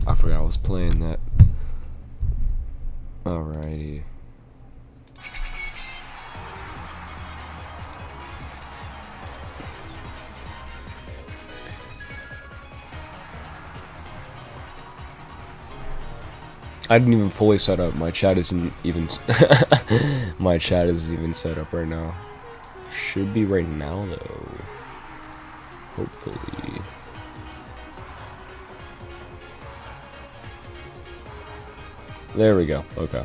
I forgot I was playing that. Alrighty. I didn't even fully set up. My chat isn't even my chat isn't even set up right now. Should be right now though. Hopefully. There we go. Okay.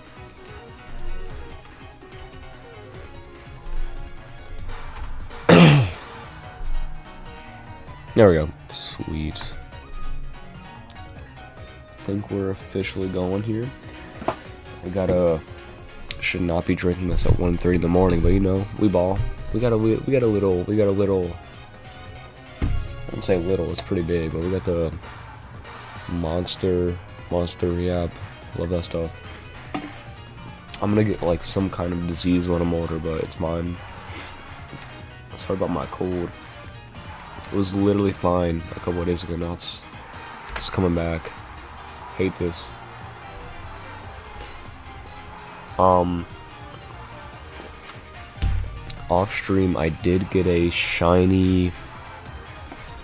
There we go. Sweet. I think we're officially going here. We gotta should not be drinking this at 1:30 in the morning, but you know, we ball. We got a little. I wouldn't say little. It's pretty big, but we got the monster yap. Love that stuff. I'm gonna get like some kind of disease when I'm older, but it's mine. Sorry about my cold. It was literally fine a couple of days ago. Now it's coming back. Hate this. Off stream, I did get a shiny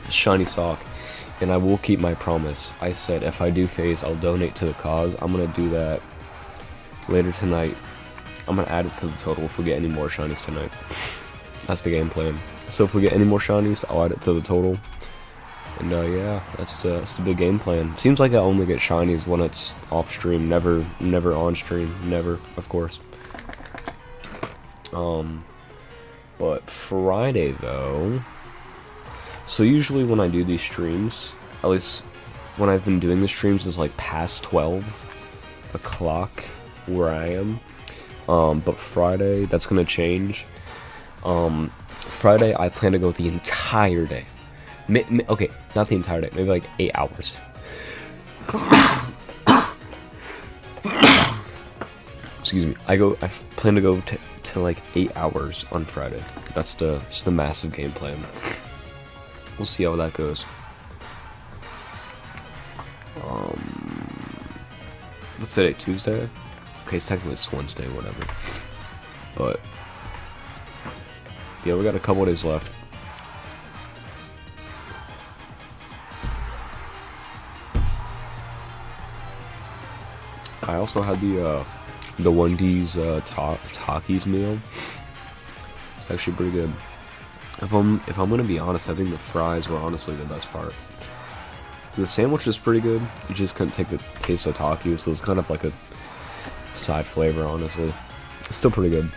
sock, and I will keep my promise. I said if I do phase, I'll donate to the cause. I'm gonna do that later tonight. I'm gonna add it to the total if we get any more shinies tonight. That's the game plan. So if we get any more shinies, I'll add it to the total. And yeah, that's the big game plan. Seems like I only get shinies when it's off stream, never on stream, never, of course. But Friday though. So usually when I do these streams, at least when I've been doing the streams, is like past 12 o'clock where I am. But Friday, that's gonna change. Friday, I plan to go the entire day. Okay, not the entire day, maybe like 8 hours. Excuse me. I plan to go to like 8 hours on Friday. That's just the massive game plan. We'll see how that goes. What's today? Tuesday? Okay, it's technically it's Wednesday, whatever. But yeah, we got a couple days left. I also had the Wendy's Takis meal. It's actually pretty good. If I'm gonna be honest, I think the fries were honestly the best part. The sandwich is pretty good. You just couldn't take the taste of Taki, so it's kind of like a side flavor, honestly. It's still pretty good.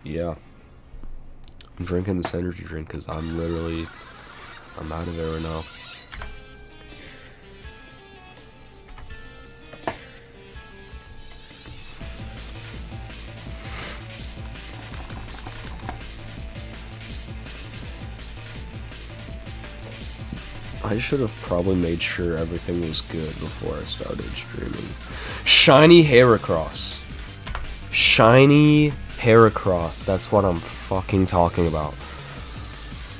Yeah. I'm drinking this energy drink because I'm out of there right now. I should have probably made sure everything was good before I started streaming. Shiny Heracross. Shiny Heracross. That's what I'm fucking talking about.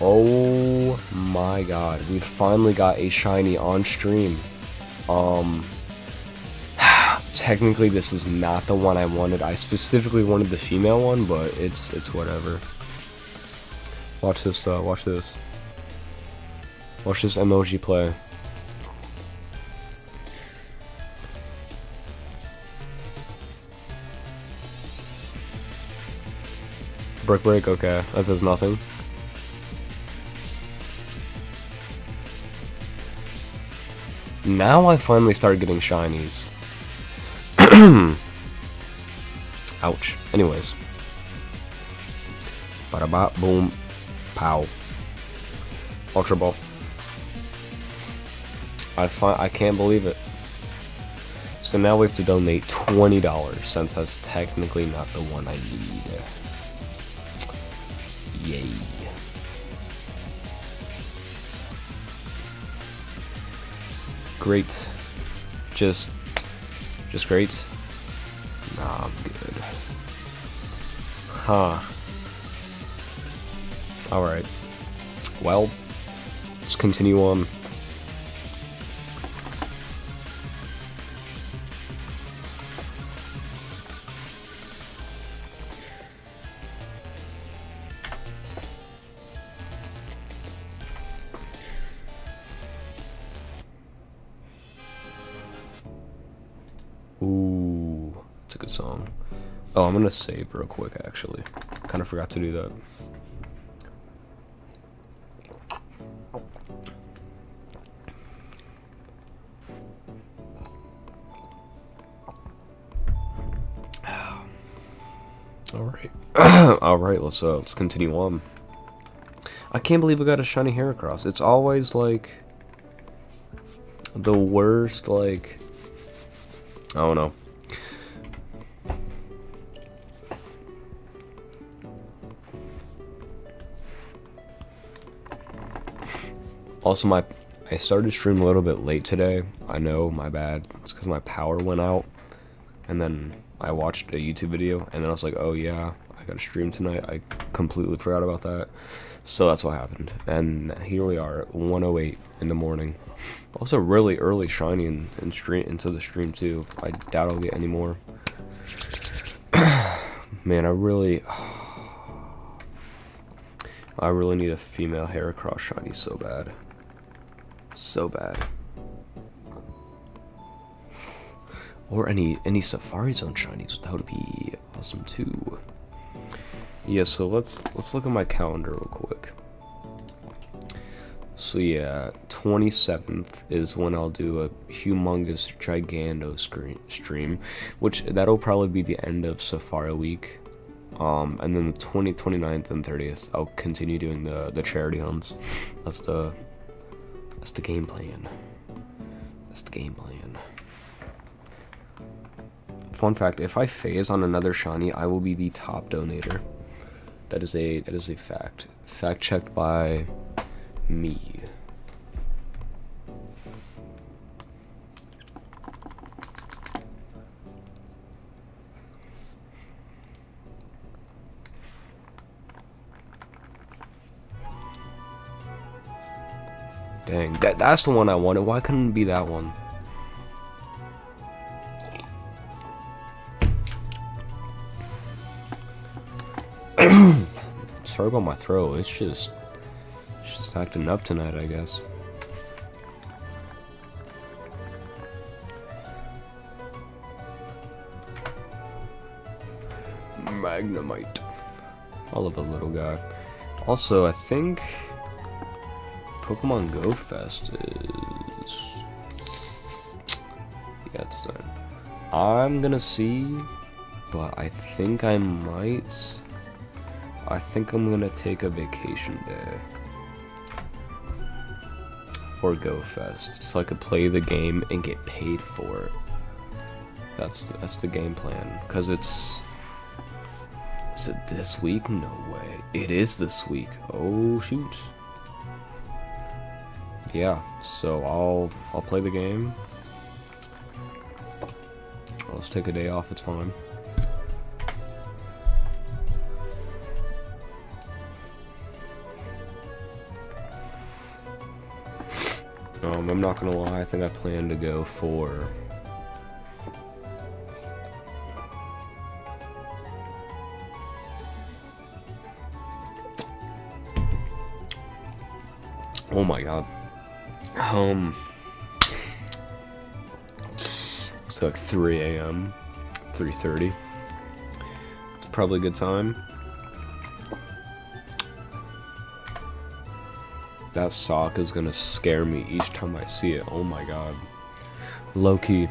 Oh my god. We finally got a shiny on stream. Technically this is not the one I wanted. I specifically wanted the female one, but it's whatever. Watch this though. Watch this. Watch this emoji play. Brick break, okay. That does nothing. Now I finally started getting shinies. Ouch. Anyways. Bada bop boom pow. Ultra ball. I can't believe it. So now we have to donate $20 since that's technically not the one I need. Yay. Great. Just great? Nah, I'm good. Huh. Alright. Well, let's continue on. Ooh, it's a good song. Oh, I'm gonna save real quick, actually. Kind of forgot to do that. Alright. Alright, let's continue on. I can't believe we got a shiny Heracross. It's always, like, the worst, like, I don't know. Also, I started streaming a little bit late today. I know, my bad. It's because my power went out. And then I watched a YouTube video, and then I was like, oh yeah, I gotta stream tonight. I completely forgot about that. So that's what happened. And here we are at 1:08 in the morning. Also really early shiny into the stream too. I doubt I'll get any more. Man, I really need a female Heracross shiny so bad. So bad. Or any Safari Zone shinies, that would be awesome too. Yeah, so let's look at my calendar real quick. So yeah, 27th is when I'll do a humongous gigando stream, which that'll probably be the end of Safari Week. And then the 29th and 30th, I'll continue doing the charity hunts. That's the game plan. That's the game plan. Fun fact, if I phase on another shiny, I will be the top donator. That is a fact. Fact checked by me. Dang, that's the one I wanted. Why couldn't it be that one? Sorry about my throat. It's just acting up tonight, I guess. Magnemite. I love the little guy. Also, I think Pokemon Go Fest is... yeah, it's done. I'm gonna see, but I think I might... I think I'm gonna take a vacation day for Go Fest, so I could play the game and get paid for it. That's the game plan. Cause is it this week? No way. It is this week. Oh shoot. Yeah. So I'll play the game. Let's take a day off. It's fine. I'm not gonna lie, I think I plan to go for... oh my god. It's like 3 a.m. 3:30. It's probably a good time. That sock is gonna scare me each time I see it. Oh my god. Low-key.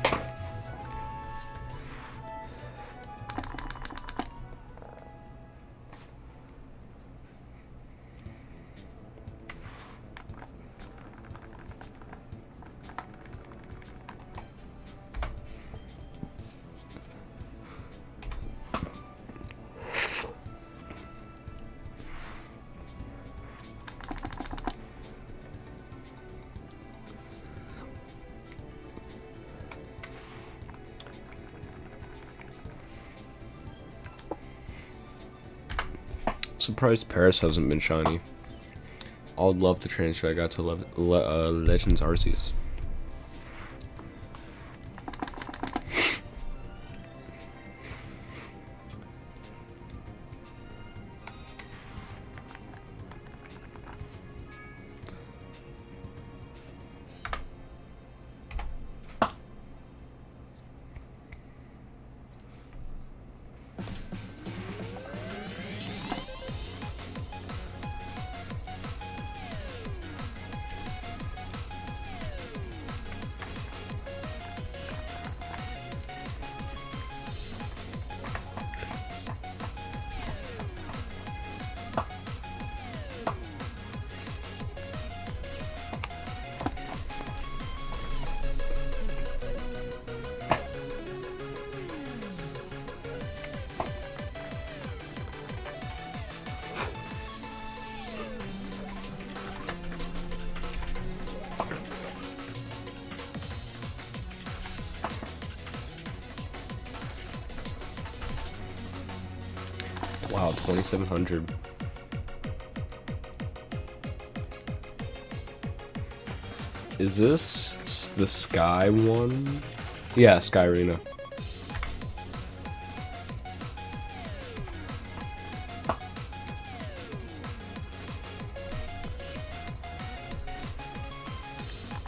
Surprised Paris hasn't been shiny. I would love to transfer I got to Legends Arceus. Wow, 2,700. Is this the Sky one? Yeah, Sky Arena.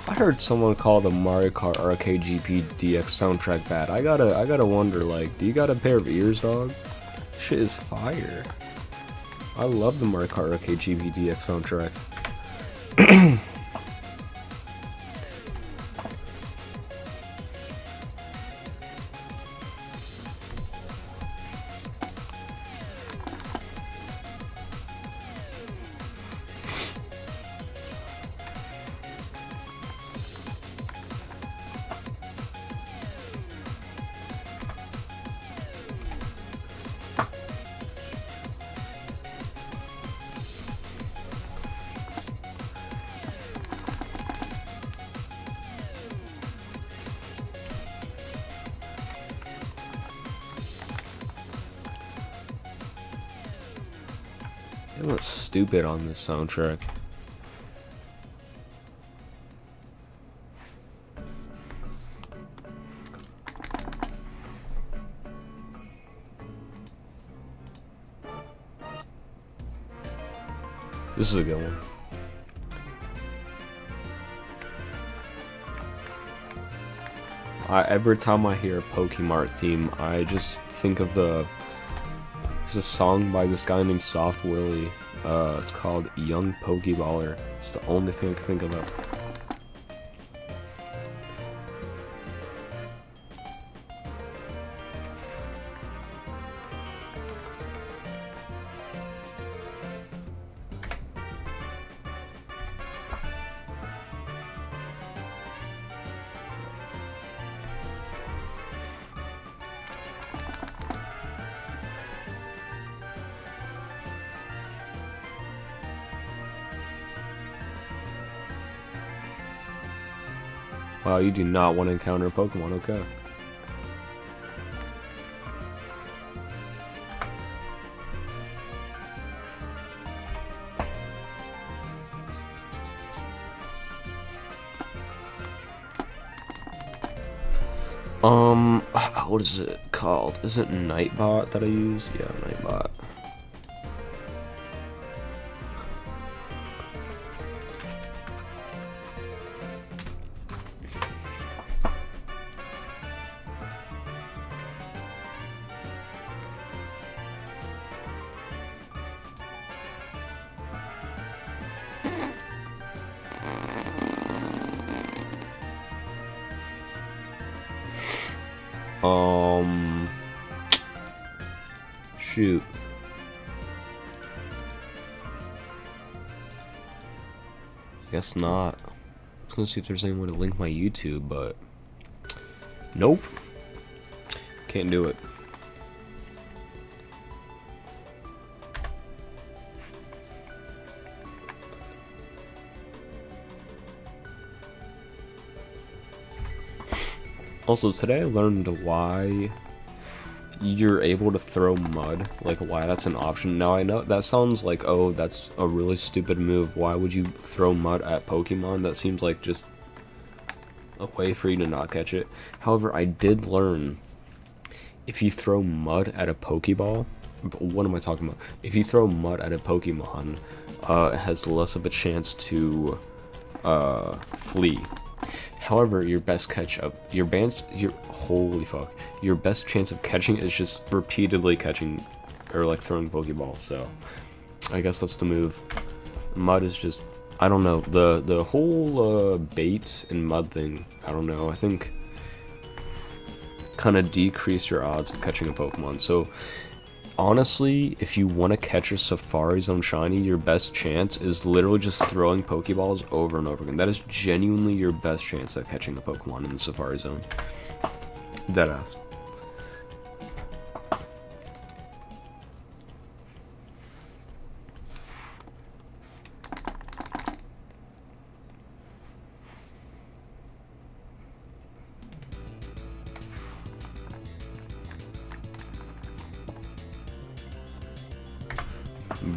I heard someone call the Mario Kart Arcade GP DX soundtrack bad. I gotta wonder, like, do you got a pair of ears, dog? Shit is fire. I love the Mario Kart Arcade GP DX soundtrack. It went stupid on this soundtrack. This is a good one. Every time I hear a Pokemart theme, I just think of there's a song by this guy named Soft Willie. It's called Young Pokeballer. It's the only thing I can think of. Wow, you do not want to encounter a Pokemon, okay. What is it called? Is it Nightbot that I use? Yeah, Nightbot. Shoot. Guess not. I was gonna see if there's any way to link my YouTube, but nope. Can't do it. Also, today I learned why you're able to throw mud, like why that's an option. Now I know that sounds like, oh, that's a really stupid move. Why would you throw mud at Pokemon? That seems like just a way for you to not catch it. However, I did learn if you throw mud at a Pokeball, what am I talking about? If you throw mud at a Pokemon, it has less of a chance to flee. However, your best catch up, holy fuck, your best chance of catching is just repeatedly catching, or like throwing Pokeballs. So, I guess that's the move. Mud is just, I don't know, the whole bait and mud thing. I don't know. I think kind of decrease your odds of catching a Pokemon. So, honestly, if you want to catch a Safari Zone Shiny, your best chance is literally just throwing Pokeballs over and over again. That is genuinely your best chance at catching a Pokemon in the Safari Zone. Deadass.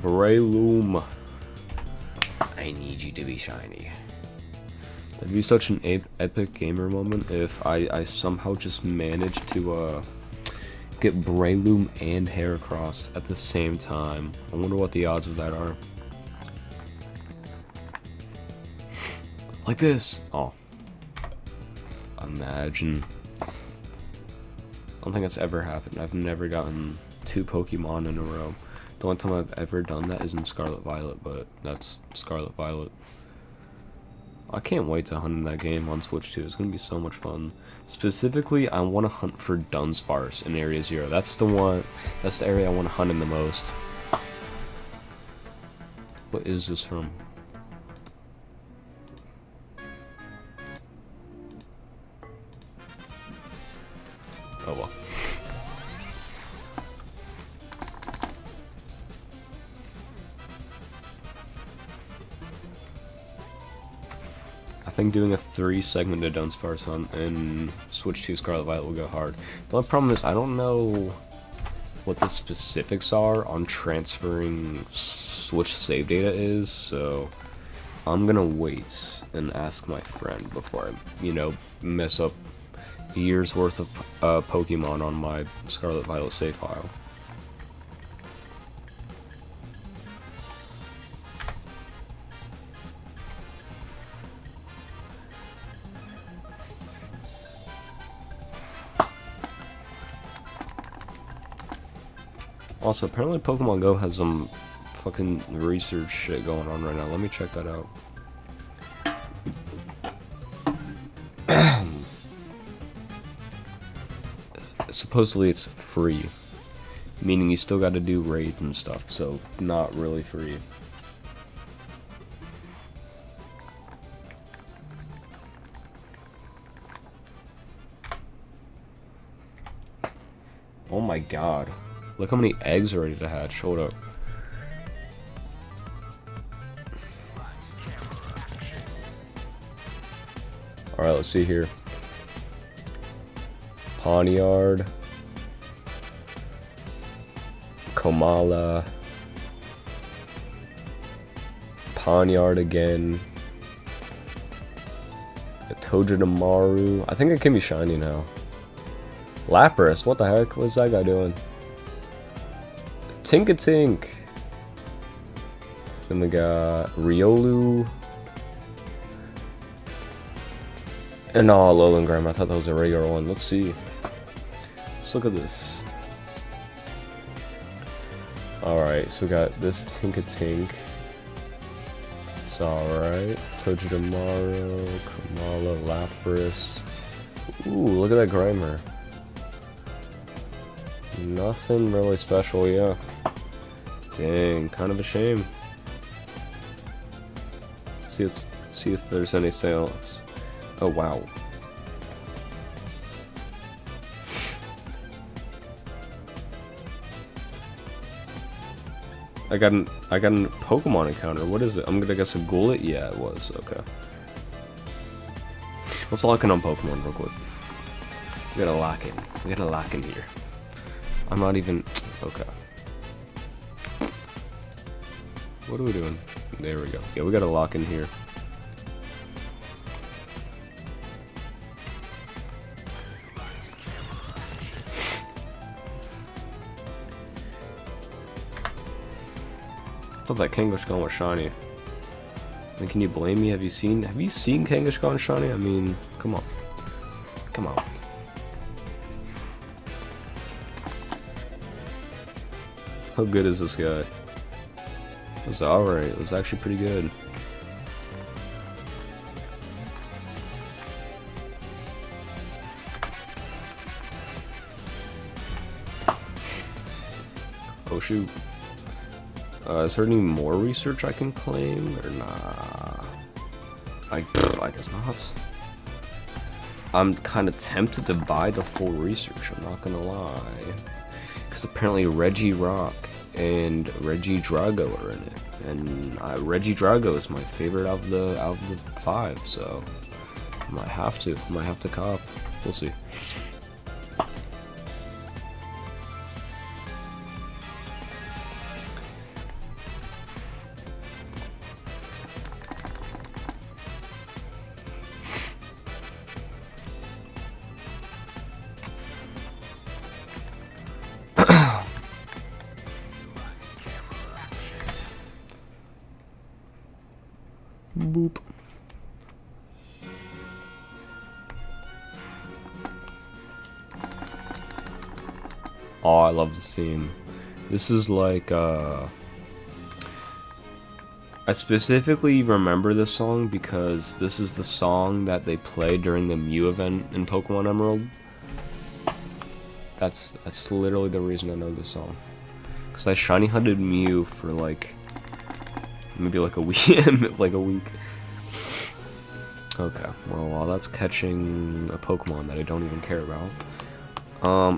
Breloom. I need you to be shiny. That'd be such an epic gamer moment if I somehow just managed to get Breloom and Heracross at the same time. I wonder what the odds of that are. Like this. Oh. Imagine. I don't think that's ever happened. I've never gotten 2 Pokemon in a row. The only time I've ever done that is in Scarlet Violet, but that's Scarlet Violet. I can't wait to hunt in that game on Switch 2. It's going to be so much fun. Specifically, I want to hunt for Dunsparce in Area 0. That's the area I want to hunt in the most. What is this from? Oh well. I think doing a 3-segmented Dunsparce hunt in Switch 2 Scarlet Violet will go hard. The only problem is I don't know what the specifics are on transferring Switch save data is, so I'm gonna wait and ask my friend before I, you know, mess up a year's worth of Pokemon on my Scarlet Violet save file. Also, apparently Pokemon Go has some fucking research shit going on right now. Let me check that out. Supposedly it's free, meaning you still gotta do raids and stuff, so not really free. Oh my god. Look how many eggs are ready to hatch. Hold up. Alright, let's see here. Pawniard. Komala. Pawniard again. A Togedemaru. I think it can be shiny now. Lapras, what the heck? What's that guy doing? Tinkatink. Then we got Riolu. And no, Alolan I thought that was a regular one. Let's see. Let's look at this. Alright, so we got this Tinkatink. It's alright. Togedemaru, Komala, Lapras. Ooh, look at that Grimer. Nothing really special, yeah. Dang, kind of a shame. See if there's anything else. Oh wow. I got an Pokemon encounter. What is it? I'm gonna guess a Gullet? Yeah, it was. Okay. Let's lock in on Pokemon real quick. We gotta lock in. We gotta lock in here. I'm not even... Okay. What are we doing? There we go. Yeah, we gotta lock in here. I thought that Kangaskhan was shiny. I mean, can you blame me? Have you seen Kangaskhan shiny? I mean, come on. Come on. How good is this guy? It was alright. It was actually pretty good. Oh shoot. Is there any more research I can claim, or nah? I guess not. I'm kind of tempted to buy the full research, I'm not gonna lie. Because apparently Regirock and Regidrago are in it. And Regidrago is my favorite out of the 5, so I might have to cop. We'll see. Boop. Oh, I love the scene. This is like, I specifically remember this song because this is the song that they play during the Mew event in Pokemon Emerald. That's literally the reason I know this song. Because I shiny hunted Mew for like maybe like a week. Like a week. Okay, well, while that's catching a Pokemon that I don't even care about.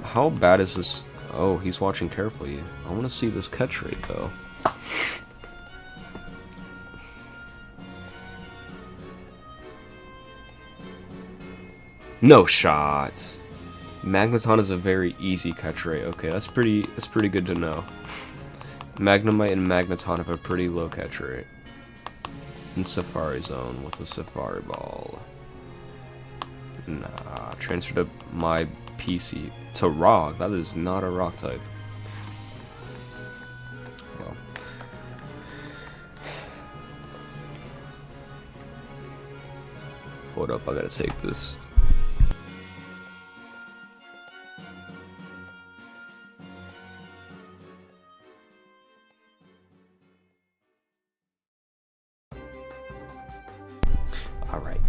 How bad is this? Oh, he's watching carefully. I want to see this catch rate though. No shot. Magneton is a very easy catch rate. Okay, that's pretty good to know. Magnemite and Magneton have a pretty low catch rate. In Safari Zone with the Safari Ball. Nah, transfer to my PC. To Rock, that is not a Rock type. Well. Hold up, I gotta take this. Alright.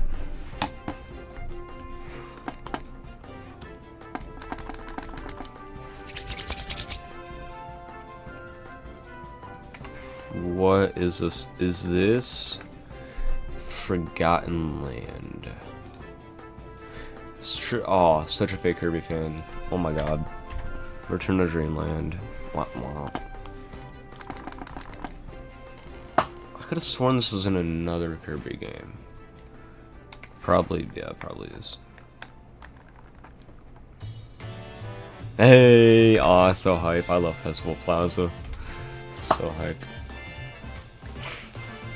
What is this? Is this Forgotten Land? Oh, such a fake Kirby fan. Oh my god. Return to Dreamland. Wah, wah. I could have sworn this was in another Kirby game. Probably, yeah, probably is. Hey! Aw, so hype. I love Festival Plaza. So hype.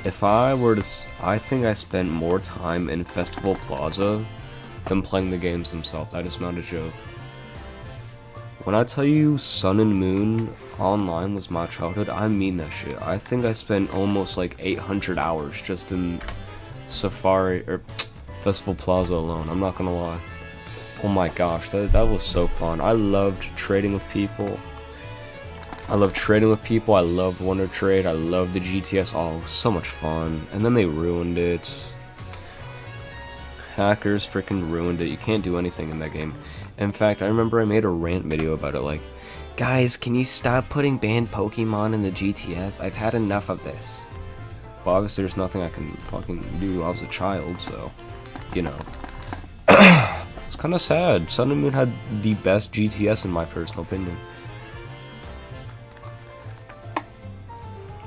If I were to... I think I spent more time in Festival Plaza than playing the games themselves. That is not a joke. When I tell you Sun and Moon Online was my childhood, I mean that shit. I think I spent almost like 800 hours just in Safari... or Festival Plaza alone, I'm not gonna lie. Oh my gosh, that was so fun. I loved trading with people. I loved Wonder Trade, I loved the GTS, oh, so much fun. And then they ruined it. Hackers freaking ruined it, you can't do anything in that game. In fact, I remember I made a rant video about it, like, guys, can you stop putting banned Pokemon in the GTS? I've had enough of this. Well, obviously there's nothing I can fucking do, I was a child, so... You know, it's kind of sad. Sun and Moon had the best GTS in my personal opinion.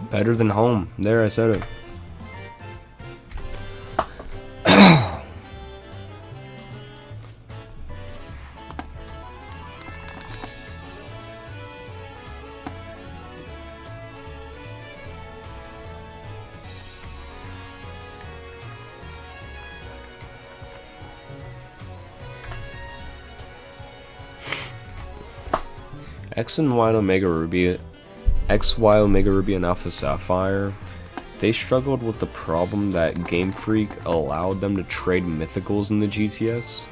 Better than Home. There, I said it. X and Y Omega Ruby, X, Y, Omega Ruby, and Alpha Sapphire, they struggled with the problem that Game Freak allowed them to trade mythicals in the GTS,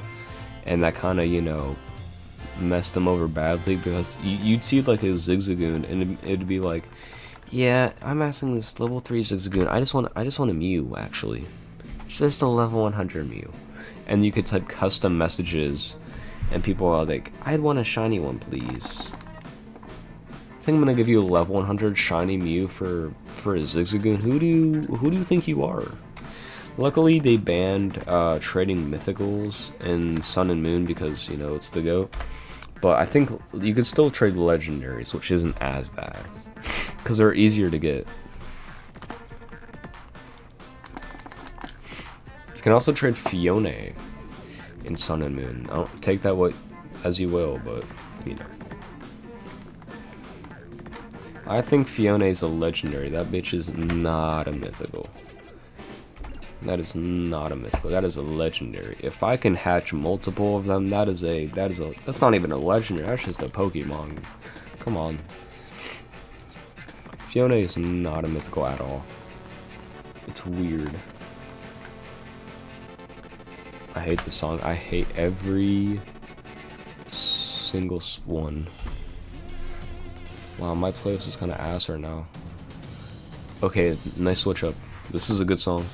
and that kind of, you know, messed them over badly, because you'd see like a Zigzagoon, and it'd be like, yeah, I'm asking this level 3 Zigzagoon, I just want a Mew, actually. It's just a level 100 Mew. And you could type custom messages, and people are like, I'd want a shiny one, please. I think I'm gonna give you a level 100 shiny Mew for a Zigzagoon. Who do you think you are? Luckily, they banned trading mythicals in Sun and Moon because, you know, it's the GOAT. But I think you could still trade legendaries, which isn't as bad, because they're easier to get. You can also trade Fiona in Sun and Moon. I don't take that as you will, but you know. I think Fiona is a legendary. That bitch is not a mythical. That is not a mythical. That is a legendary. If I can hatch multiple of them, that's not even a legendary. That's just a Pokemon. Come on. Fiona is not a mythical at all. It's weird. I hate this song. I hate every single one. Wow, my playlist is kind of ass right now. Okay, nice switch up. This is a good song.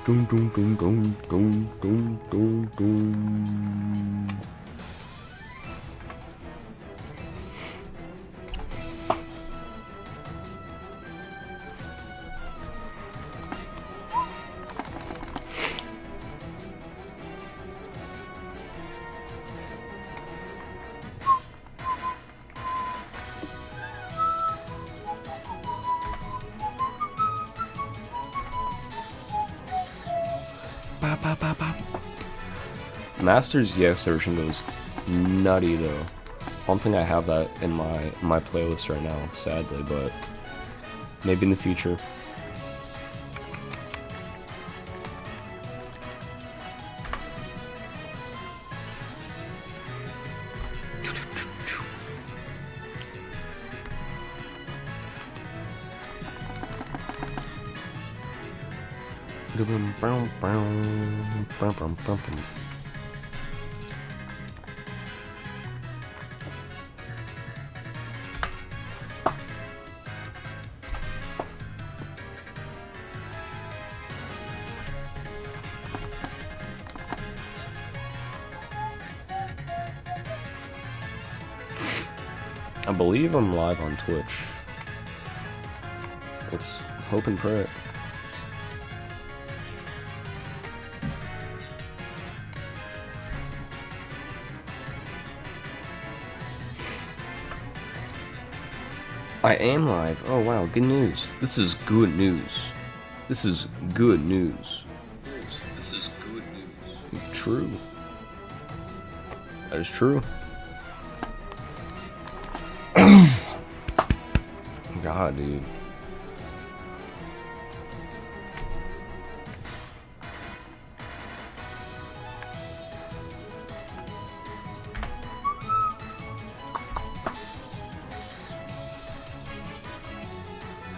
Dum dum dum dum dum dum dum dum. Masters EX version goes nutty though. I don't think I have that in my playlist right now, sadly, but maybe in the future. I believe I'm live on Twitch. Let's hope and pray. I am live. Oh wow, good news. This is good news. This is good news. This is good news. True. That is true. God, dude.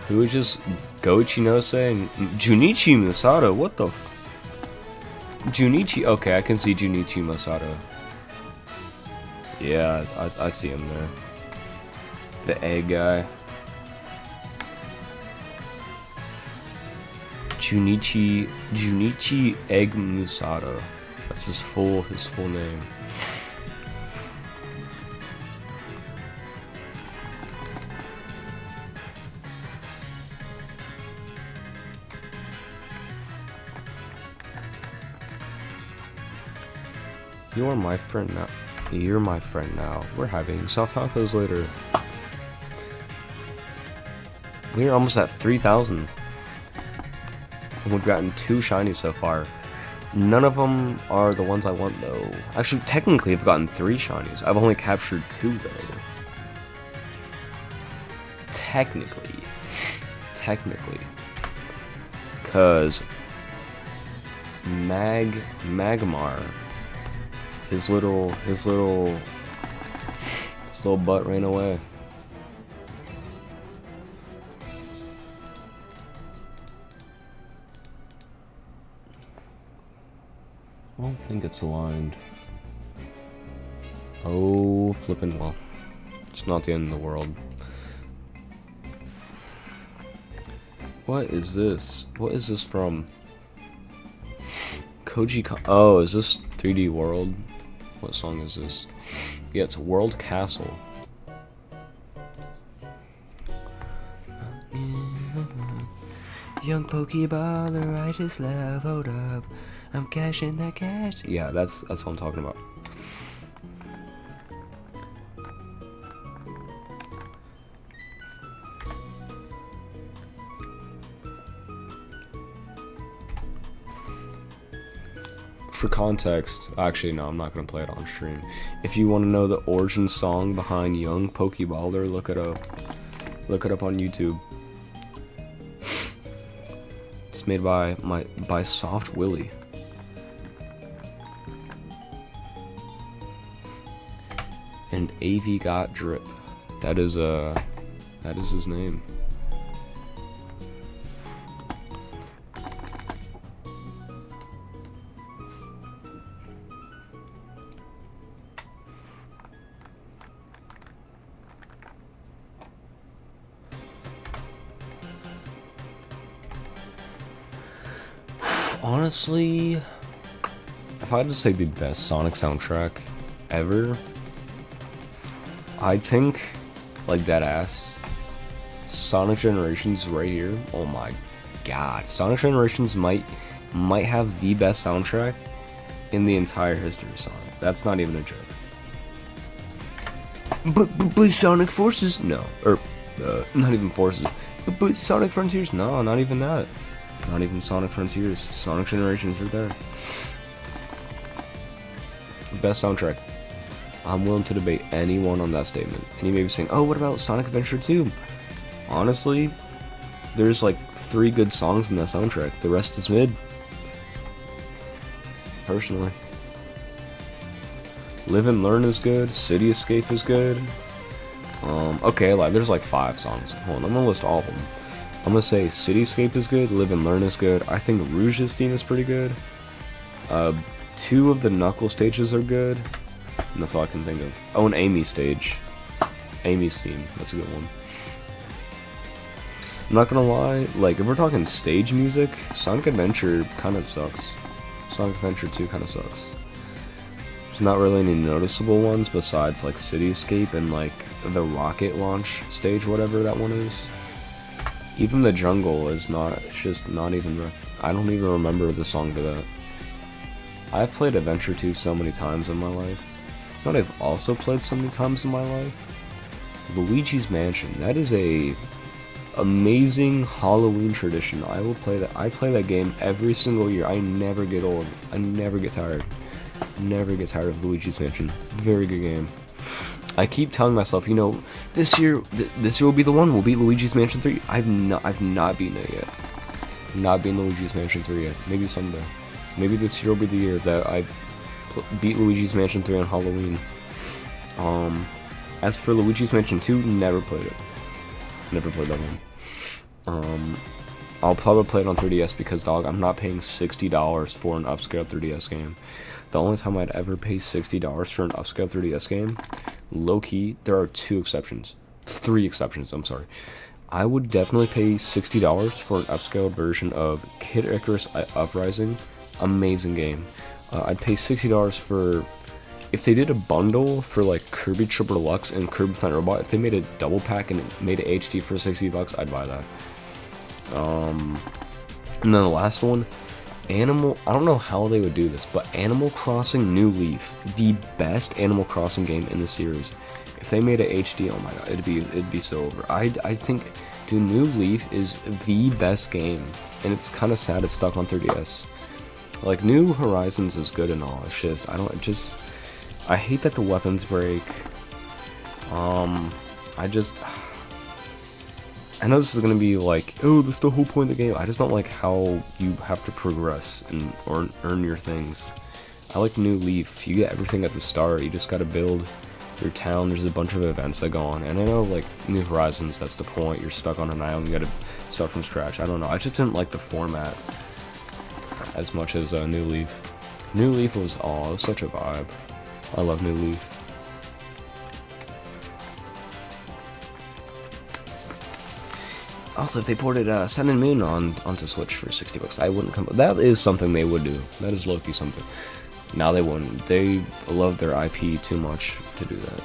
Who is just Gochinose and Junichi Masato? What the Junichi? Okay, I can see Junichi Masato. Yeah, I see him there. The egg guy. Junichi Egg Musato. That's his full name. You are my friend now. You're my friend now. We're having soft tacos later. We're almost at 3,000. We've gotten 2 shinies so far. None of them are the ones I want though. Actually, technically I've gotten 3 shinies. I've only captured 2 though. Technically. Cause Magmar His little butt ran away. I don't think it's aligned. Oh, flippin' well. It's not the end of the world. What is this? What is this from? Oh, is this 3D World? What song is this? Yeah, it's World Castle. Young Pokeballer, I just leveled up. I'm cashing that cash. Yeah, that's what I'm talking about. For context, actually no, I'm not gonna play it on stream. If you want to know the origin song behind Young Pokeballer, look it up. Look it up on YouTube. It's made by Soft Willie. And AV Got Drip. That is his name. Honestly, if I had to say the best Sonic soundtrack ever, I think, like deadass, Sonic Generations right here. Oh my god, Sonic Generations might have the best soundtrack in the entire history of Sonic. That's not even a joke. But Sonic Forces? No, or not even Forces. But Sonic Frontiers? No, not even that. Not even Sonic Frontiers. Sonic Generations right there. Best soundtrack. I'm willing to debate anyone on that statement. And you may be saying, oh, what about Sonic Adventure 2? Honestly, there's like 3 good songs in that soundtrack. The rest is mid. Personally. Live and Learn is good. City Escape is good. Okay, there's like 5 songs. Hold on, I'm gonna list all of them. I'm gonna say Cityscape is good, Live and Learn is good. I think Rouge's theme is pretty good. 2 of the Knuckles stages are good. And that's all I can think of. Oh, an Amy stage. Amy's theme, that's a good one. I'm not gonna lie, like, if we're talking stage music, Sonic Adventure kind of sucks. Sonic Adventure 2 kind of sucks. There's not really any noticeable ones besides, like, Cityscape and, like, the rocket launch stage, whatever that one is. Even the jungle is not, it's just not even, I don't even remember the song to that. I've played Adventure 2 so many times in my life. You know what I've also played so many times in my life? Luigi's Mansion. That is a amazing Halloween tradition. I will play that. I play that game every single year. I never get old. I never get tired. Never get tired of Luigi's Mansion. Very good game. I keep telling myself, you know, this year will be the one. We'll beat Luigi's Mansion 3. I've not beaten it yet. Not beaten Luigi's Mansion 3 yet. Maybe someday. Maybe this year will be the year that I beat Luigi's Mansion 3 on Halloween. As for Luigi's Mansion 2, never played it. Never played that one. I'll probably play it on 3DS because, dog, I'm not paying $60 for an upscale 3DS game. The only time I'd ever pay $60 for an upscale 3DS game, low-key, there are 3 exceptions, I'm sorry. I would definitely pay $60 for an upscaled version of Kid Icarus Uprising. Amazing game. I'd pay $60 for, if they did a bundle for like Kirby Triple Deluxe and Kirby Planet Robot, if they made a double pack and it made it HD for $60, I'd buy that. And then the last one, I don't know how they would do this, but Animal Crossing New Leaf, the best Animal Crossing game in the series. If they made it HD, oh my god, it'd be so over. I think, dude, New Leaf is the best game, and it's kind of sad it's stuck on 3DS. Like, New Horizons is good and all, it's just, I hate that the weapons break. I know this is gonna be like, oh, that's the whole point of the game. I just don't like how you have to progress and or earn your things. I like New Leaf. You get everything at the start. You just gotta build your town. There's a bunch of events that go on. And I know, like, New Horizons, that's the point. You're stuck on an island. You gotta start from scratch. I don't know. I just didn't like the format as much as New Leaf. New Leaf was, it was such a vibe. I love New Leaf. Also, if they ported Sun and Moon onto Switch for $60, I wouldn't come. That is something they would do. That is low-key something. Now they wouldn't. They love their IP too much to do that.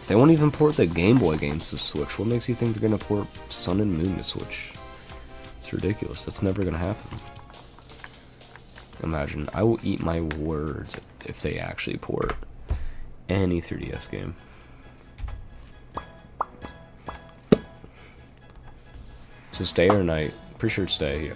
They won't even port the Game Boy games to Switch. What makes you think they're gonna port Sun and Moon to Switch? It's ridiculous. That's never gonna happen. Imagine. I will eat my words if they actually port any 3DS game. So stay or night? Pretty sure stay, yeah.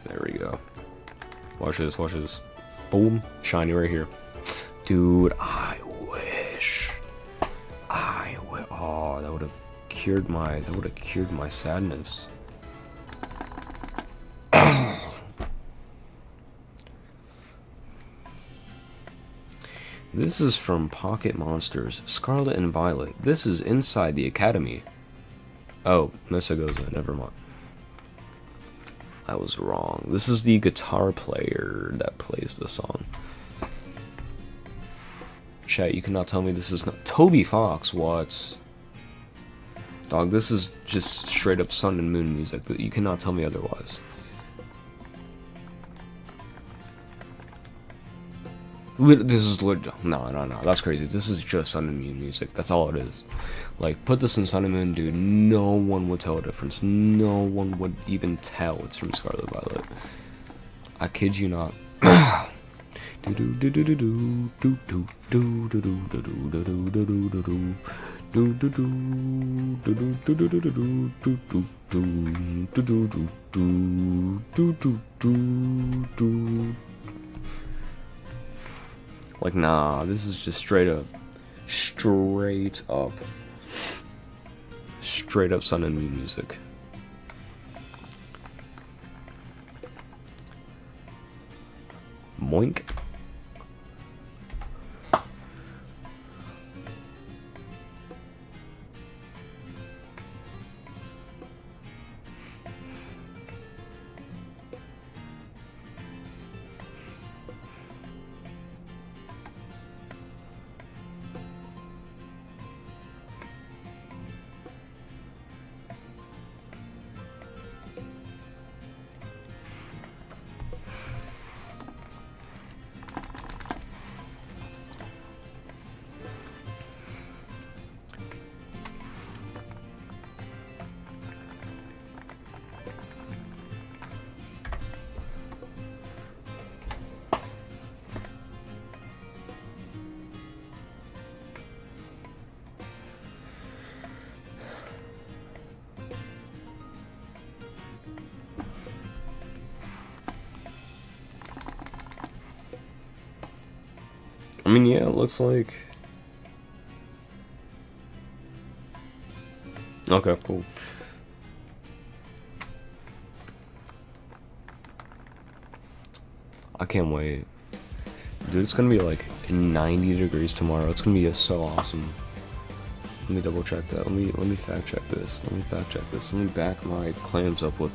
There we go. Watch this, watch this. Boom. Shiny right here. Dude, I wish. Oh, that would have cured my sadness. This is from Pocket Monsters, Scarlet and Violet. This is inside the Academy. Oh, Misagoza, never mind. I was wrong. This is the guitar player that plays the song. Chat, you cannot tell me this is not Toby Fox. What? Dog, this is just straight up Sun and Moon music. You cannot tell me otherwise. This is legit. No. That's crazy. This is just Sun and Moon music. That's all it is. Like, put this in Sun and Moon, dude. No one would tell a difference. No one would even tell it's from Scarlet Violet. I kid you not. Like, nah, this is just straight up Sun and Moon music. Moink. I mean, yeah, it looks like... Okay, cool. I can't wait. Dude, it's gonna be like 90 degrees tomorrow. It's gonna be so awesome. Let me double check that. Let me fact check this. Let me back my claims up with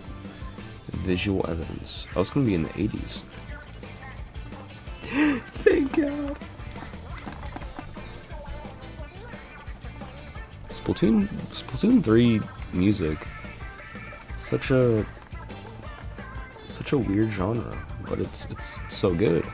Visual evidence. Oh, it's gonna be in the 80s. Thank God. Splatoon 3 music. Such a weird genre, but it's so good.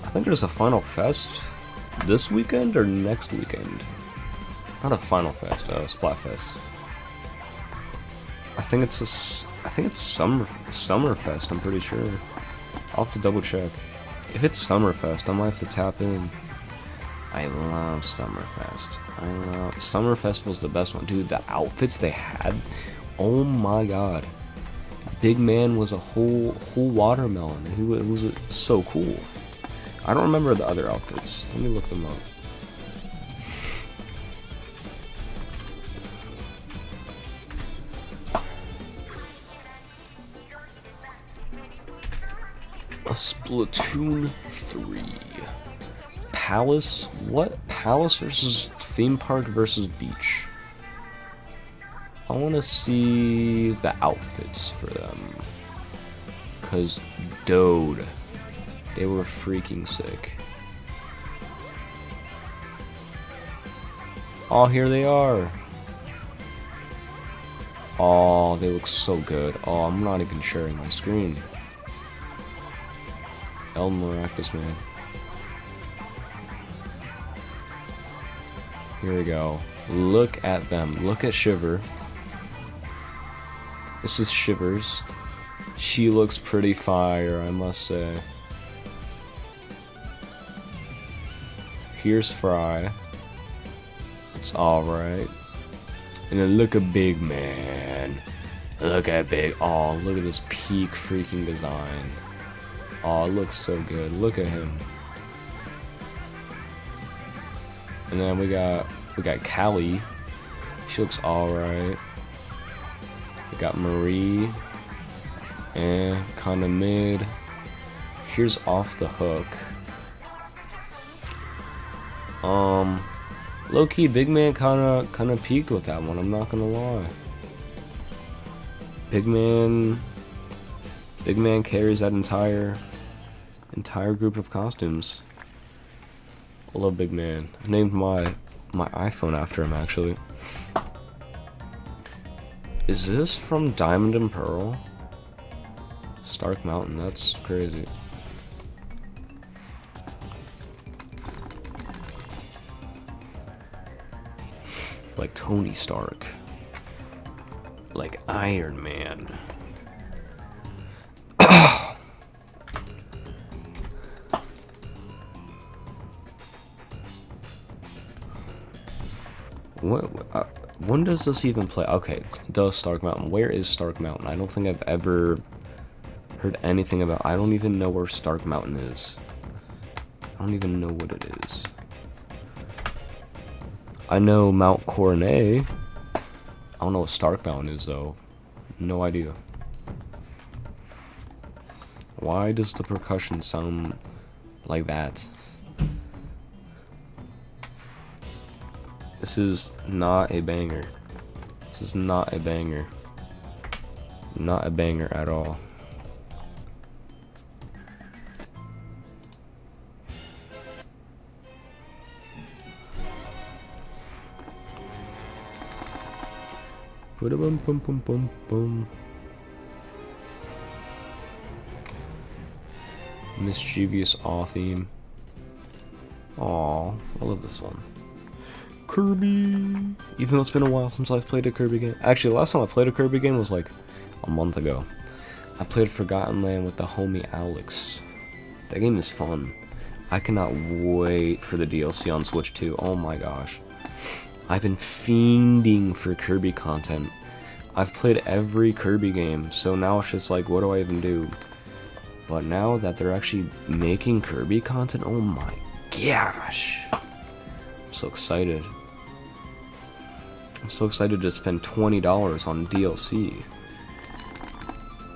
I think there's a Final Fest this weekend or next weekend. Not a Final Fest, Splatfest. I think it's Summerfest, I'm pretty sure. I'll have to double check. If it's Summerfest, I might have to tap in. I love Summerfest. Summer Festival's the best one. Dude, the outfits they had, oh my god. Big Man was a whole watermelon. It was so cool. I don't remember the other outfits. Let me look them up. A Splatoon 3. Palace? What? Palace versus theme park versus beach. I want to see the outfits for them. Cause, dude, they were freaking sick. Oh, here they are. Oh, they look so good. Oh, I'm not even sharing my screen. El Miraculous Man. Here we go. Look at them. Look at Shiver. This is Shivers. She looks pretty fire, I must say. Here's Fry. It's alright. And then look at Big Man. Look at Big. Oh, look at this peak freaking design. Oh, it looks so good. Look at him. And then we got Callie. She looks alright. We got Marie. Kinda mid. Here's Off the Hook. Low-key, Big Man kinda peaked with that one, I'm not gonna lie. Big Man carries that entire group of costumes. I love Big Man. I named my iPhone after him, actually. Is this from Diamond and Pearl? Stark Mountain, that's crazy. Like Tony Stark. Like Iron Man. When does this even play? Okay, Stark Mountain. Where is Stark Mountain? I don't think I've ever heard anything about. I don't even know where Stark Mountain is. I don't even know what it is. I know Mount Coronet. I don't know what Stark Mountain is though. No idea. Why does the percussion sound like that? This is not a banger. This is not a banger. Not a banger at all. Bum bum bum bum bum. Mischievous Aw theme. Aw, I love this one. Kirby! Even though it's been a while since I've played a Kirby game. Actually, the last time I played a Kirby game was like a month ago. I played Forgotten Land with the homie Alex. That game is fun. I cannot wait for the DLC on Switch 2. Oh my gosh. I've been fiending for Kirby content. I've played every Kirby game, so now it's just like, what do I even do? But now that they're actually making Kirby content, oh my gosh. I'm so excited. I'm so excited to spend $20 on DLC.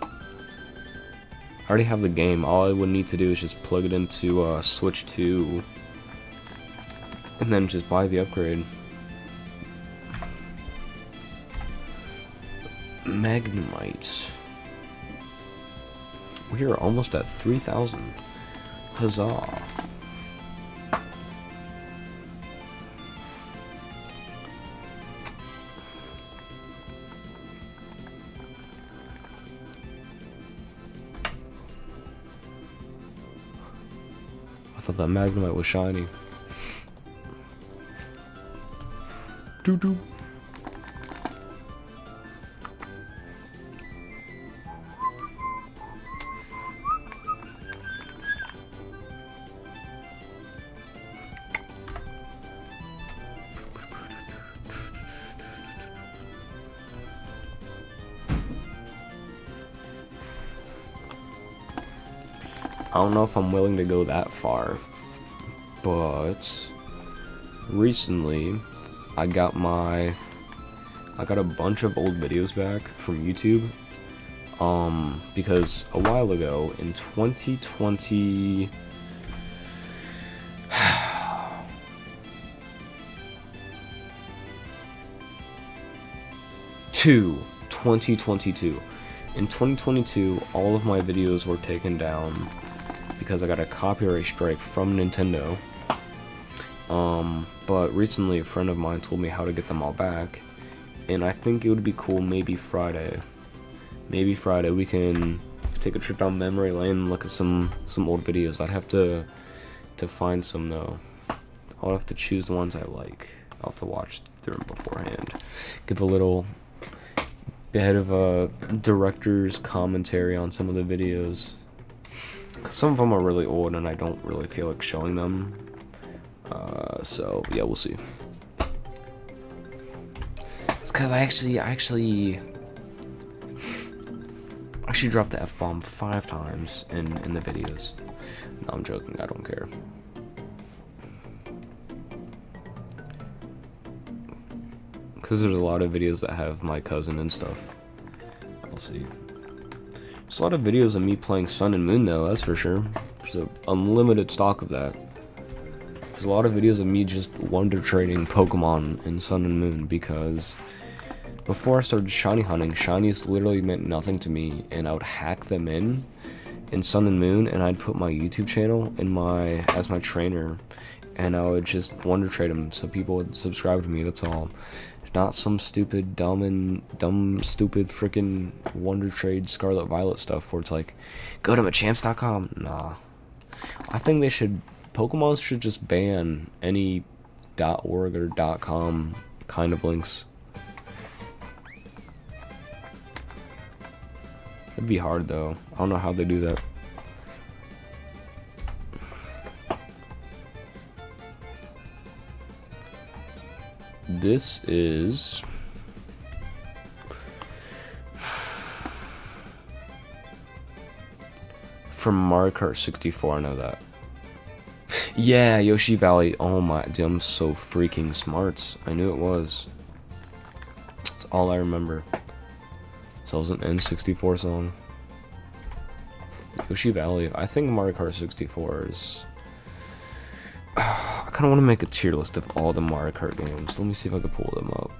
I already have the game. All I would need to do is just plug it into Switch 2 and then just buy the upgrade. Magnemite. We are almost at 3,000. Huzzah. I thought that Magnemite was shiny. Doo-doo. I don't know if I'm willing to go that far, but recently I got a bunch of old videos back from YouTube, because a while ago in 2020 2022. In 2022, all of my videos were taken down because I got a copyright strike from Nintendo. But recently a friend of mine told me how to get them all back, and I think it would be cool maybe Friday we can take a trip down memory lane and look at some old videos. I'd have to find some though. I'll have to choose the ones I like. I'll have to watch through them beforehand. Give a little bit of a director's commentary on some of the videos. Some of them are really old and I don't really feel like showing them. So yeah, we'll see. It's because I actually dropped the F-bomb 5 times in the videos. No, I'm joking. I don't care. Because there's a lot of videos that have my cousin and stuff. I'll see. There's a lot of videos of me playing Sun and Moon though, that's for sure. There's an unlimited stock of that. There's a lot of videos of me just wonder trading Pokemon in Sun and Moon, because before I started shiny hunting, shinies literally meant nothing to me, and I would hack them in Sun and Moon, and I'd put my YouTube channel as my trainer, and I would just wonder trade them so people would subscribe to me. That's all. Not some stupid, dumb, stupid freaking Wonder Trade Scarlet Violet stuff where it's like, go to machamps.com. Nah. I think Pokemon should just ban any .org or .com kind of links. It'd be hard though. I don't know how they do that. This is from Mario Kart 64, I know that. Yeah, Yoshi Valley. Oh my, dude, I'm so freaking smart. I knew it was. That's all I remember. So it was an N64 song. Yoshi Valley. I think Mario Kart 64 is... I kind of want to make a tier list of all the Mario Kart games. Let me see if I can pull them up.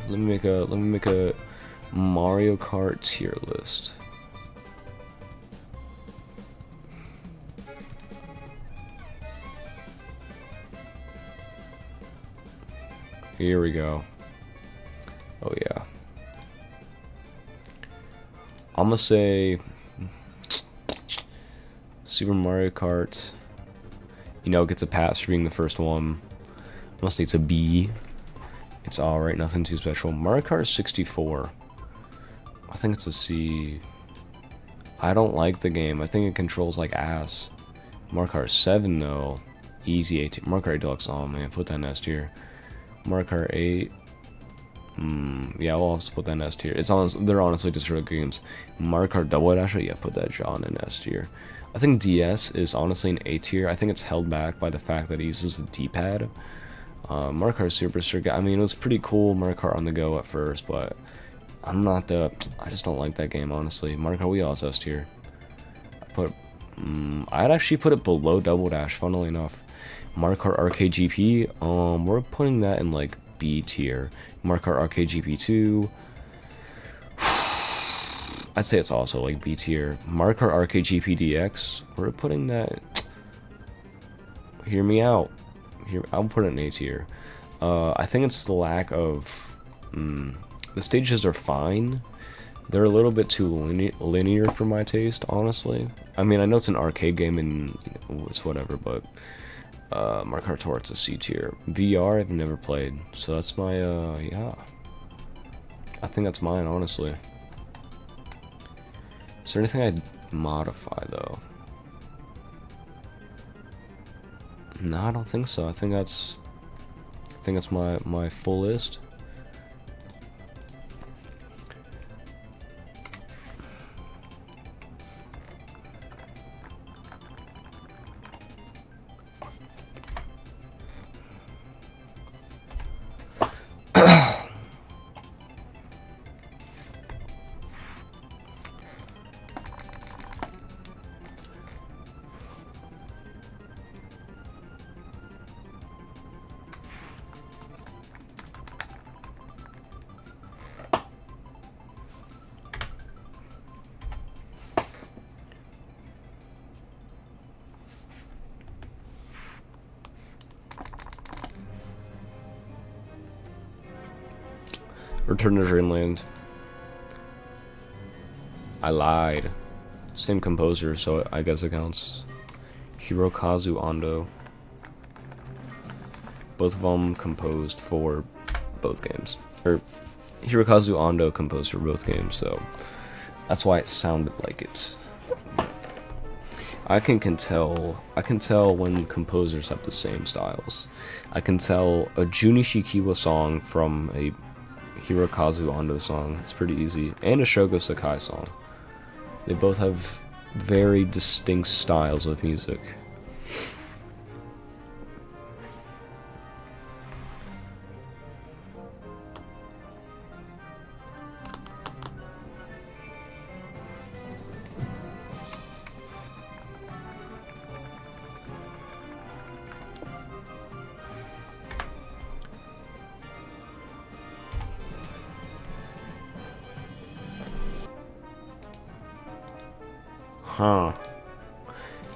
Let me make a Mario Kart tier list. Here we go. Oh yeah. I'm gonna say Super Mario Kart, you know, gets a pass for being the first one. I'm gonna say it's a B. It's alright, nothing too special. Mario Kart 64, I think it's a C. I don't like the game. I think it controls like ass. Mario Kart 7 though, easy 18. Mario Kart Deluxe, oh man, put that in S tier. Mario Kart 8, Yeah, we'll also put that in S tier. They're honestly just real games. Mario Kart Double Dash, yeah, put that John in S tier. I think DS is honestly an A tier. I think it's held back by the fact that it uses the D-pad. Mario Kart Superstar, I mean, it was pretty cool, Mario Kart on the go at first, but I just don't like that game, honestly. Mario Kart Wii also S tier. I'd actually put it below Double Dash, funnily enough. Mario Kart Arcade GP, we're putting that in, like, B tier. Mario Kart Arcade GP 2, I'd say it's also, like, B tier. Mario Kart Arcade GP DX, we're putting that... Hear me out. I'll put it in A tier. I think it's the lack of... the stages are fine. They're a little bit too linear for my taste, honestly. I mean, I know it's an arcade game and it's whatever, but Mario Kart Tour, it's a C tier. VR, I've never played, so that's my, yeah. I think that's mine, honestly. Is there anything I'd modify, though? No, I don't think so. I think that's my full list. Return to Dreamland. I lied. Same composer, so I guess it counts. Hirokazu Ando. Both of them composed for both games. Or Hirokazu Ando composed for both games, so that's why it sounded like it. I can tell when composers have the same styles. I can tell a Junichi Kiwa song from a Hirokazu Ando song. It's pretty easy. And a Shogo Sakai song. They both have very distinct styles of music. Huh.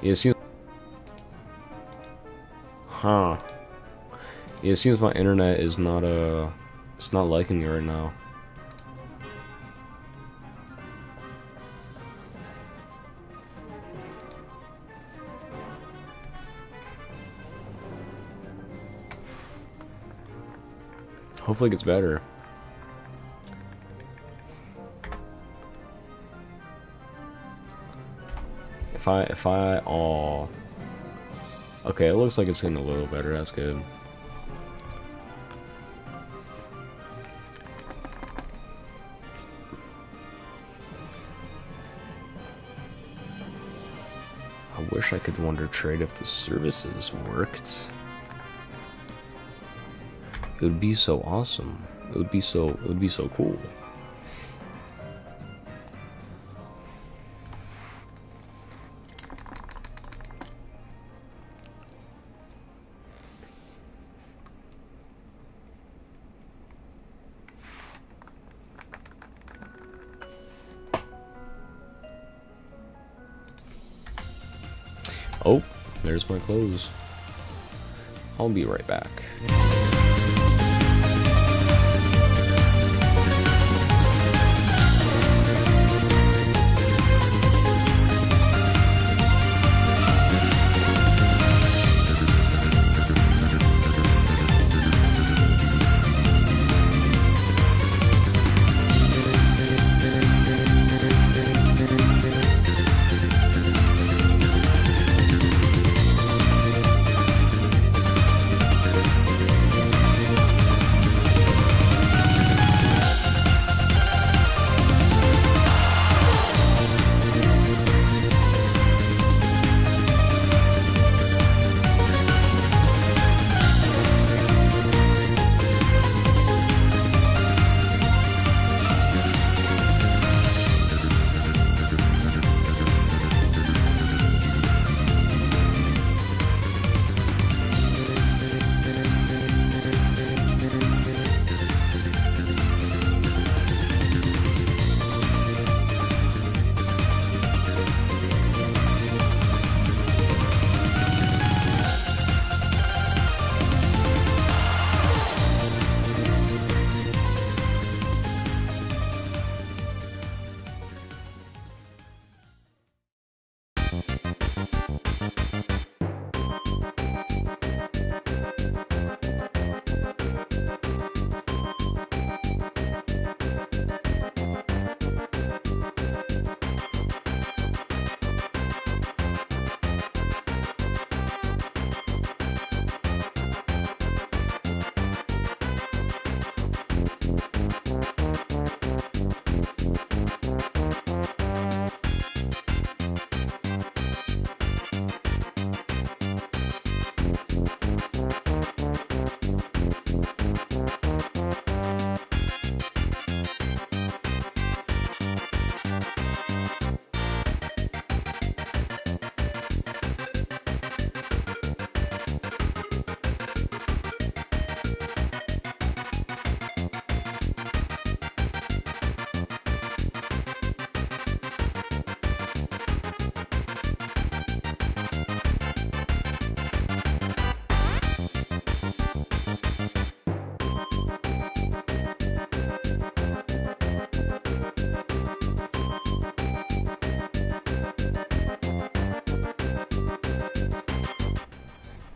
Yeah, it seems... Huh. Yeah, it seems my internet is not, it's not liking me right now. Hopefully it gets better. Oh. Okay, it looks like it's getting a little better, that's good. I wish I could Wonder Trade if the services worked. It would be so awesome. It would be so cool. Oh, there's my clothes. I'll be right back.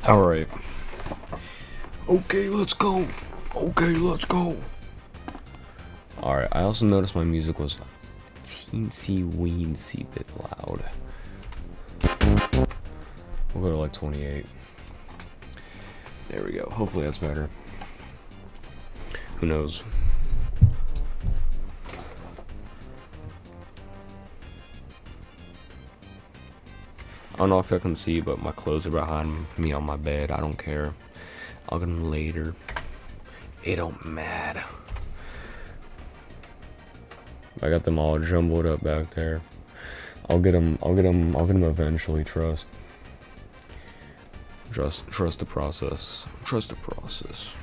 Alright. Okay, let's go. Okay, let's go. Alright, I also noticed my music was teensy-weensy bit loud. We'll go to like 28. There we go. Hopefully that's better. Who knows? I don't know if y'all can see, but my clothes are behind me on my bed. I don't care. I'll get them later. It don't matter. I got them all jumbled up back there. I'll get them eventually. Trust the process. Trust the process.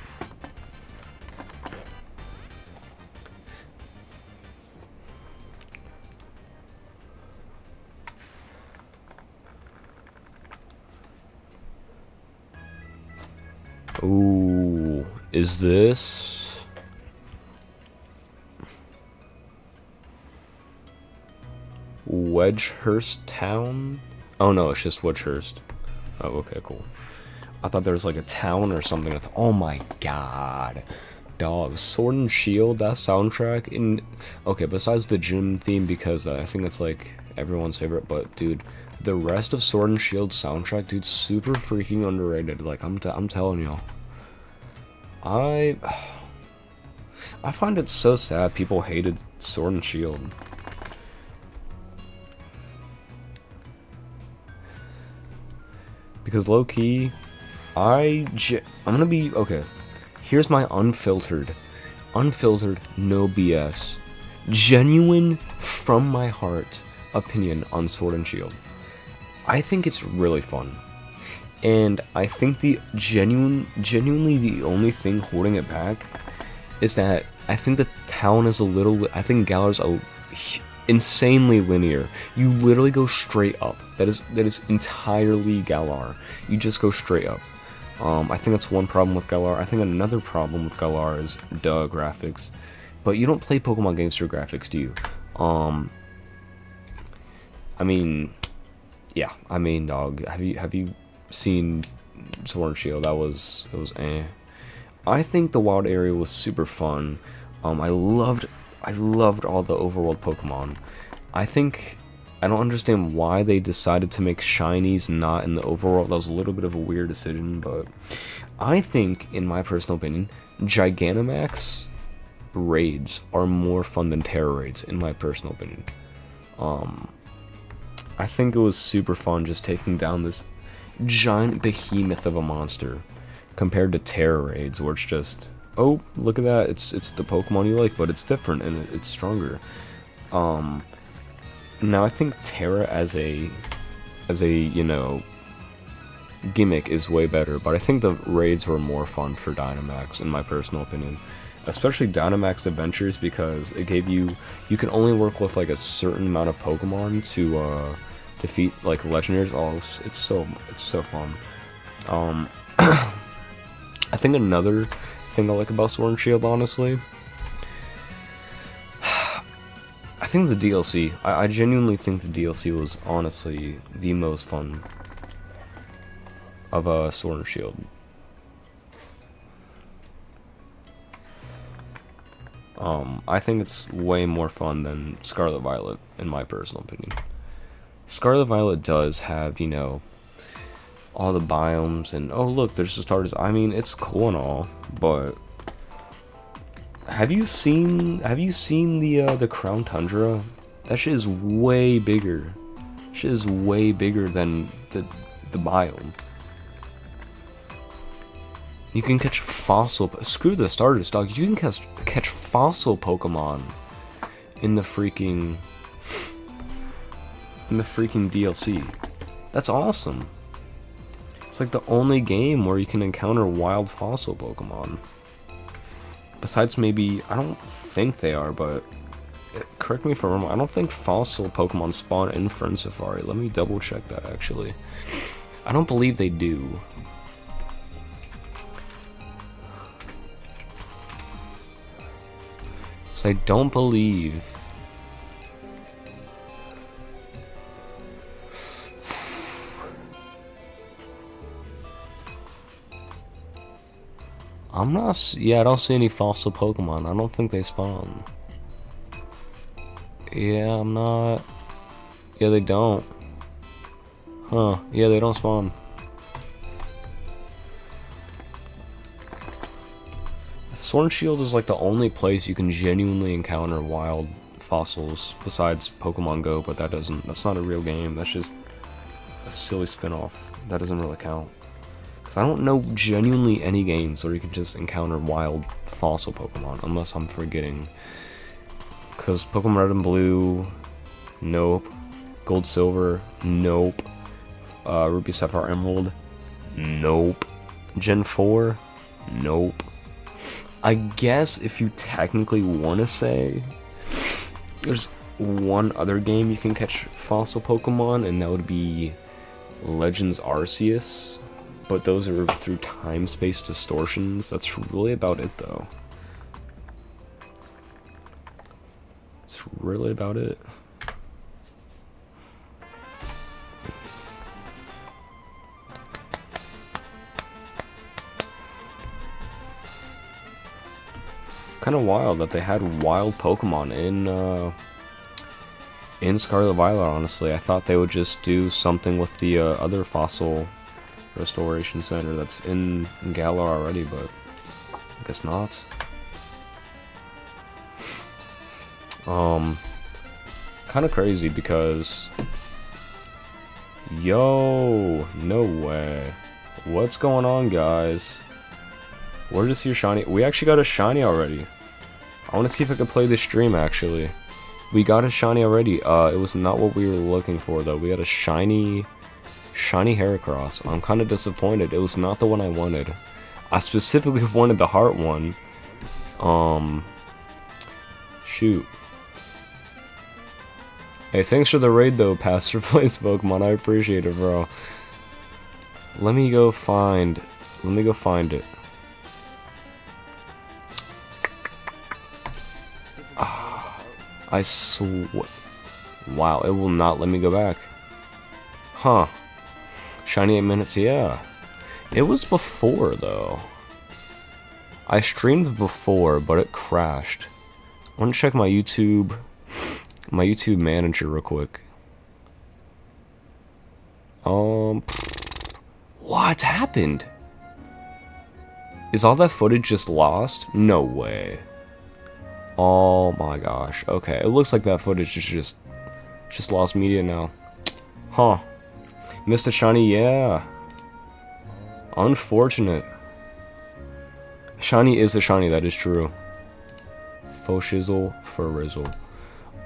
Ooh, is this? Wedgehurst Town? Oh no, it's just Wedgehurst. Oh, okay, cool. I thought there was like a town or something. Oh my god. Dog, Sword and Shield, that soundtrack in... Okay, besides the gym theme, because I think it's like everyone's favorite, but dude, the rest of Sword and Shield soundtrack, dude, super freaking underrated. Like, I'm telling y'all. I find it so sad people hated Sword and Shield. Because low-key, I'm gonna be... Okay, here's my unfiltered, no BS, genuine, from my heart opinion on Sword and Shield. I think it's really fun. And I think the genuinely the only thing holding it back is that I think the town is a little... I think Galar's insanely linear. You literally go straight up. That is entirely Galar. You just go straight up. I think that's one problem with Galar. I think another problem with Galar is graphics. But you don't play Pokemon games for graphics, do you? I mean, yeah. I mean, dog. Have you seen Sword and Shield? It was eh. I think the wild area was super fun. I loved all the overworld Pokemon. I don't understand why they decided to make shinies not in the overworld. That was a little bit of a weird decision, but I think, in my personal opinion, Gigantamax raids are more fun than Terra raids, in my personal opinion. I think it was super fun just taking down this giant behemoth of a monster compared to Terra raids, where it's just, oh, look at that, it's the Pokemon you like, but it's different and it's stronger. Now I think Terra as a you know, gimmick is way better, but I think the raids were more fun for Dynamax, in my personal opinion. Especially Dynamax Adventures, because it gave you can only work with like a certain amount of Pokemon to defeat like legendaries. Oh, it's so fun. I think another thing I like about Sword and Shield, honestly, I think the DLC. I genuinely think the DLC was honestly the most fun of Sword and Shield. I think it's way more fun than Scarlet Violet, in my personal opinion. Scarlet Violet does have, you know, all the biomes, and oh look, there's the starters. I mean, it's cool and all, but have you seen the Crown Tundra? That shit is way bigger. Shit is way bigger than the biome. You can catch fossil... Screw the starters, dog. You can catch fossil Pokemon in the freaking DLC. That's awesome. It's like the only game where you can encounter wild fossil Pokemon. Besides maybe... I don't think they are, but... Correct me if I'm wrong. I don't think fossil Pokemon spawn in Friend Safari. Let me double check that, actually. I don't believe they do. I don't believe. I'm not. Yeah, I don't see any fossil Pokemon. I don't think they spawn. Yeah, I'm not. Yeah, they don't. Huh. Yeah, they don't spawn. Sword and Shield is like the only place you can genuinely encounter wild fossils besides Pokemon Go, but that's not a real game. That's just a silly spin-off. That doesn't really count. Because I don't know genuinely any games where you can just encounter wild fossil Pokemon, unless I'm forgetting. Because Pokemon Red and Blue, nope. Gold, Silver, nope. Ruby, Sapphire, Emerald, nope. Gen 4, nope. I guess if you technically want to say, there's one other game you can catch fossil Pokemon, and that would be Legends Arceus. But those are through time-space distortions. That's really about it, though. It's really about it. Kind of wild that they had wild Pokemon in Scarlet Violet. Honestly, I thought they would just do something with the other fossil restoration center that's in Galar already, but I guess not. Kind of crazy because, yo, no way. What's going on, guys? Where does your shiny? We actually got a shiny already. I want to see if I can play this stream, actually. We got a shiny already. It was not what we were looking for, though. We got a shiny Heracross. I'm kind of disappointed. It was not the one I wanted. I specifically wanted the heart one. Shoot. Hey, thanks for the raid, though, Pastor Plays Pokemon. I appreciate it, bro. Let me go find it. Wow, it will not let me go back. Huh. Shiny 8 minutes, yeah. It was before, though. I streamed before, but it crashed. I want to check my YouTube manager real quick. What happened? Is all that footage just lost? No way. Oh my gosh. Okay, it looks like that footage is just lost media now. Huh. Missed a shiny, yeah. Unfortunate. Shiny is a shiny, that is true. Faux shizzle for rizzle.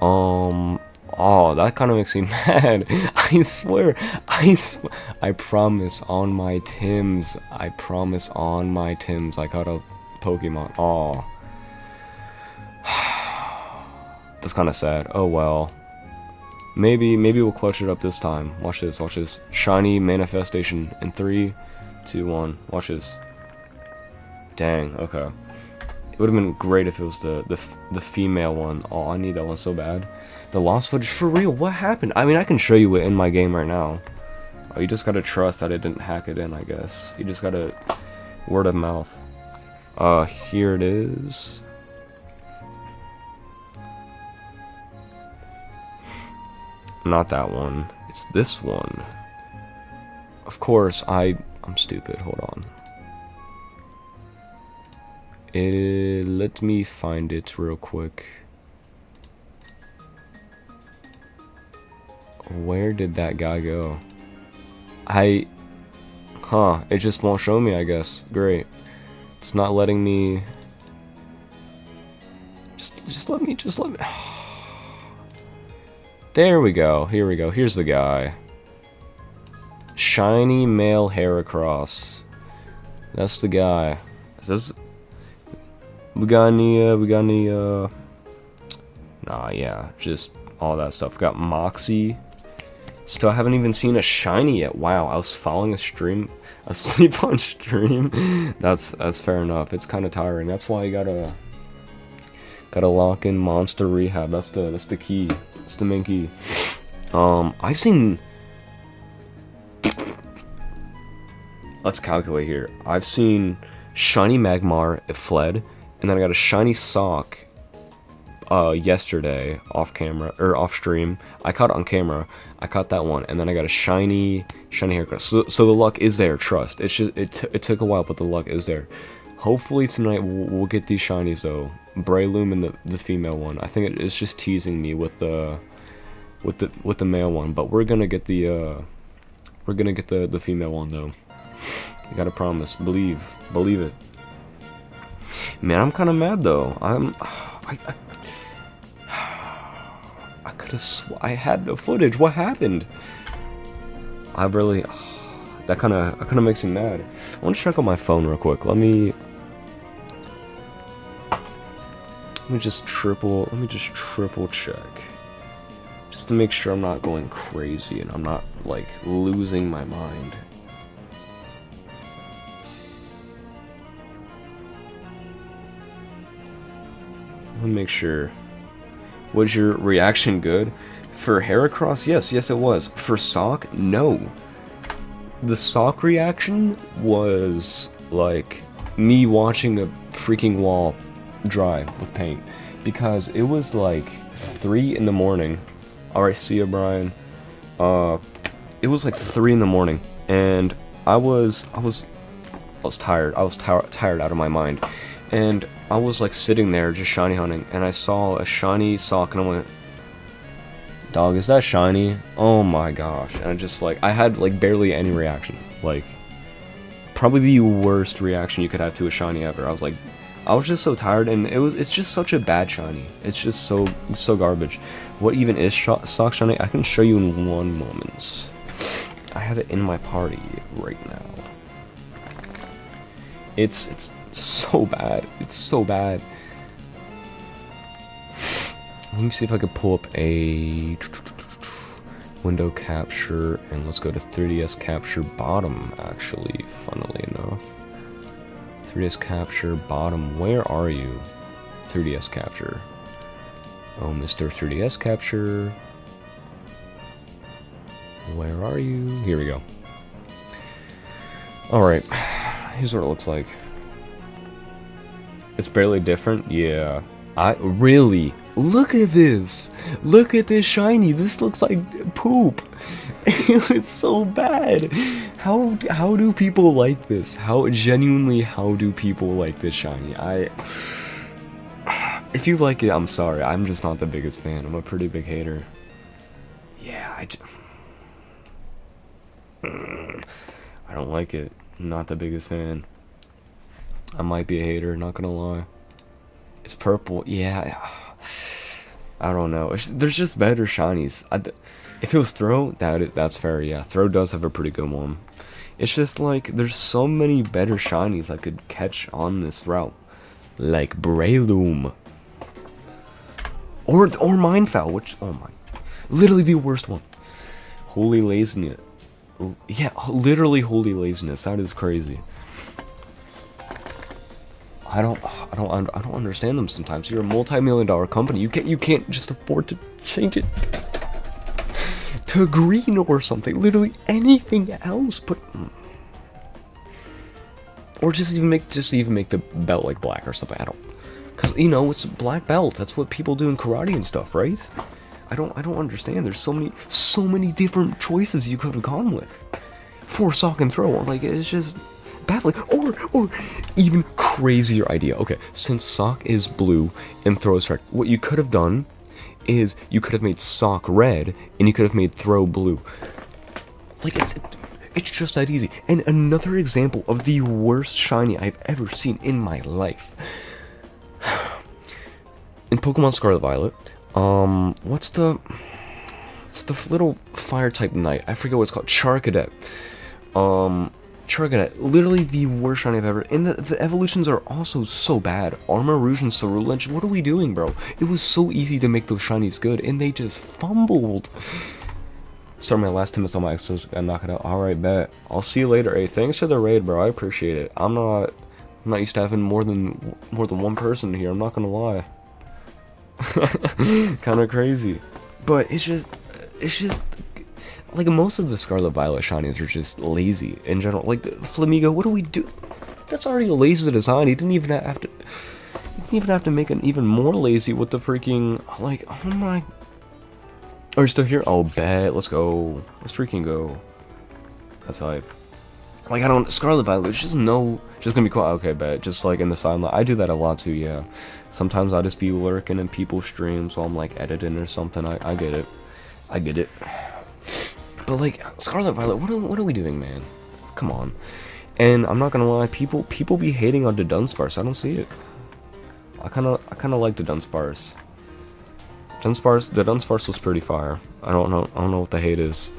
Oh, that kind of makes me mad. I swear, I promise on my Tims. I promise on my Tims I got a Pokemon. Oh. That's kind of sad. Oh well. Maybe we'll clutch it up this time. Watch this, watch this. Shiny manifestation in 3, 2, 1. Watch this. Dang, okay. It would have been great if it was the female one. Oh, I need that one so bad. The lost footage, for real, what happened? I mean, I can show you it in my game right now. Oh, you just gotta trust that it didn't hack it in, I guess. You just gotta word of mouth. Here it is. Not that one. It's this one. Of course, I'm stupid. Hold on. Let me find it real quick. Where did that guy go? Huh, it just won't show me, I guess. Great. It's not letting me... Just let me... There we go. Here we go. Here's the guy. Shiny male Heracross. That's the guy. Is this... We got any, Nah, yeah, just all that stuff. We got Moxie. Still haven't even seen a shiny yet. Wow, I was following a stream, asleep on stream. That's fair enough. It's kind of tiring. That's why you gotta lock in Monster Rehab. That's the key. That's the main key. I've seen... Let's calculate here. I've seen shiny Magmar, it fled, and then I got a shiny sock yesterday off camera or off stream. I caught it on camera. I caught that one, and then I got a shiny haircut. So the luck is there. Trust. It's just it took a while, but the luck is there. Hopefully tonight we'll get these shinies though. Breloom and the female one. I think it's just teasing me with the male one, but we're gonna get the female one though. You gotta promise, believe it. Man, I'm kind of mad though. I could have I had the footage. What happened? I really that kind of makes me mad. I want to check on my phone real quick. Let me just triple check. Just to make sure I'm not going crazy and I'm not like losing my mind. Let me make sure. Was your reaction good? For Heracross, yes it was. For Sock, no. The Sock reaction was like me watching a freaking wall dry with paint, because it was like 3 in the morning. Alright, see ya, Brian. It was like 3 in the morning, and I was tired. I was tired out of my mind, and I was like sitting there just shiny hunting, and I saw a shiny sock, and I went, "Dog, is that shiny? Oh my gosh!" And I just like I had like barely any reaction, like probably the worst reaction you could have to a shiny ever. I was just so tired, and it's just such a bad shiny. It's just so garbage. What even is sock shiny? I can show you in one moment. I have it in my party right now. It's so bad. It's so bad. Let me see if I could pull up a window capture, and let's go to 3DS capture bottom, actually, funnily enough. 3DS capture bottom, where are you? 3DS capture. Oh, Mr. 3DS capture. Where are you? Here we go. Alright, here's what it looks like. It's barely different, yeah. Really? Look at this! Look at this shiny! This looks like poop! It's so bad! How do people like this? How do people like this shiny? If you like it, I'm sorry. I'm just not the biggest fan. I'm a pretty big hater. Yeah, I don't like it. I'm not the biggest fan. I might be a hater, not gonna lie. It's purple. Yeah. I don't know. There's just better shinies. If it was Throw, that's fair, yeah. Throw does have a pretty good one. It's just like, there's so many better shinies I could catch on this route. Like Breloom. Or Mindfoul, which, oh my. Literally the worst one. Holy laziness. Yeah, literally holy laziness. That is crazy. I don't understand them sometimes. You're a multi-million-dollar company. You can't just afford to change it to green or something. Literally anything else, but or just even make the belt like black or something. I don't, cause you know it's a black belt. That's what people do in karate and stuff, right? I don't understand. There's so many different choices you could have gone with for Sock and Throw. Like, it's just baffling. Or even crazier idea. Okay, since Sock is blue and Throw is red, what you could have done is you could have made Sock red and you could have made Throw blue. Like, it's just that easy. And another example of the worst shiny I've ever seen in my life. In Pokemon Scarlet Violet, what's the little fire type knight? I forget what it's called. Charcadet. Charcadet, literally the worst shiny I've ever. And the evolutions are also so bad. Armor Rouge and Ceruledge, what are we doing, bro? It was so easy to make those shinies good, and they just fumbled. Sorry, my last 10 minutes on my extras, I knock it out. Alright, bet. I'll see you later. Hey, thanks for the raid, bro. I appreciate it. I'm not used to having more than one person here. I'm not gonna lie. Kind of crazy, but it's just like most of the Scarlet Violet shinies are just lazy in general. Like the Flamigo, what do we do? That's already a lazy design. He didn't even have to. He didn't even have to make it even more lazy with the freaking like. Oh my. Are you still here? Oh, bet. Let's go. Let's freaking go. That's hype. Like, I don't... Scarlet Violet, it's just gonna be cool. Okay, bet. Just, like, in the sideline. I do that a lot, too, yeah. Sometimes I'll just be lurking in people's streams while I'm, like, editing or something. I get it. I get it. But, like, Scarlet Violet, what are we doing, man? Come on. And I'm not gonna lie, people be hating on the Dunsparce. I don't see it. I kinda like the Dunsparce. The Dunsparce was pretty fire. I don't know what the hate is.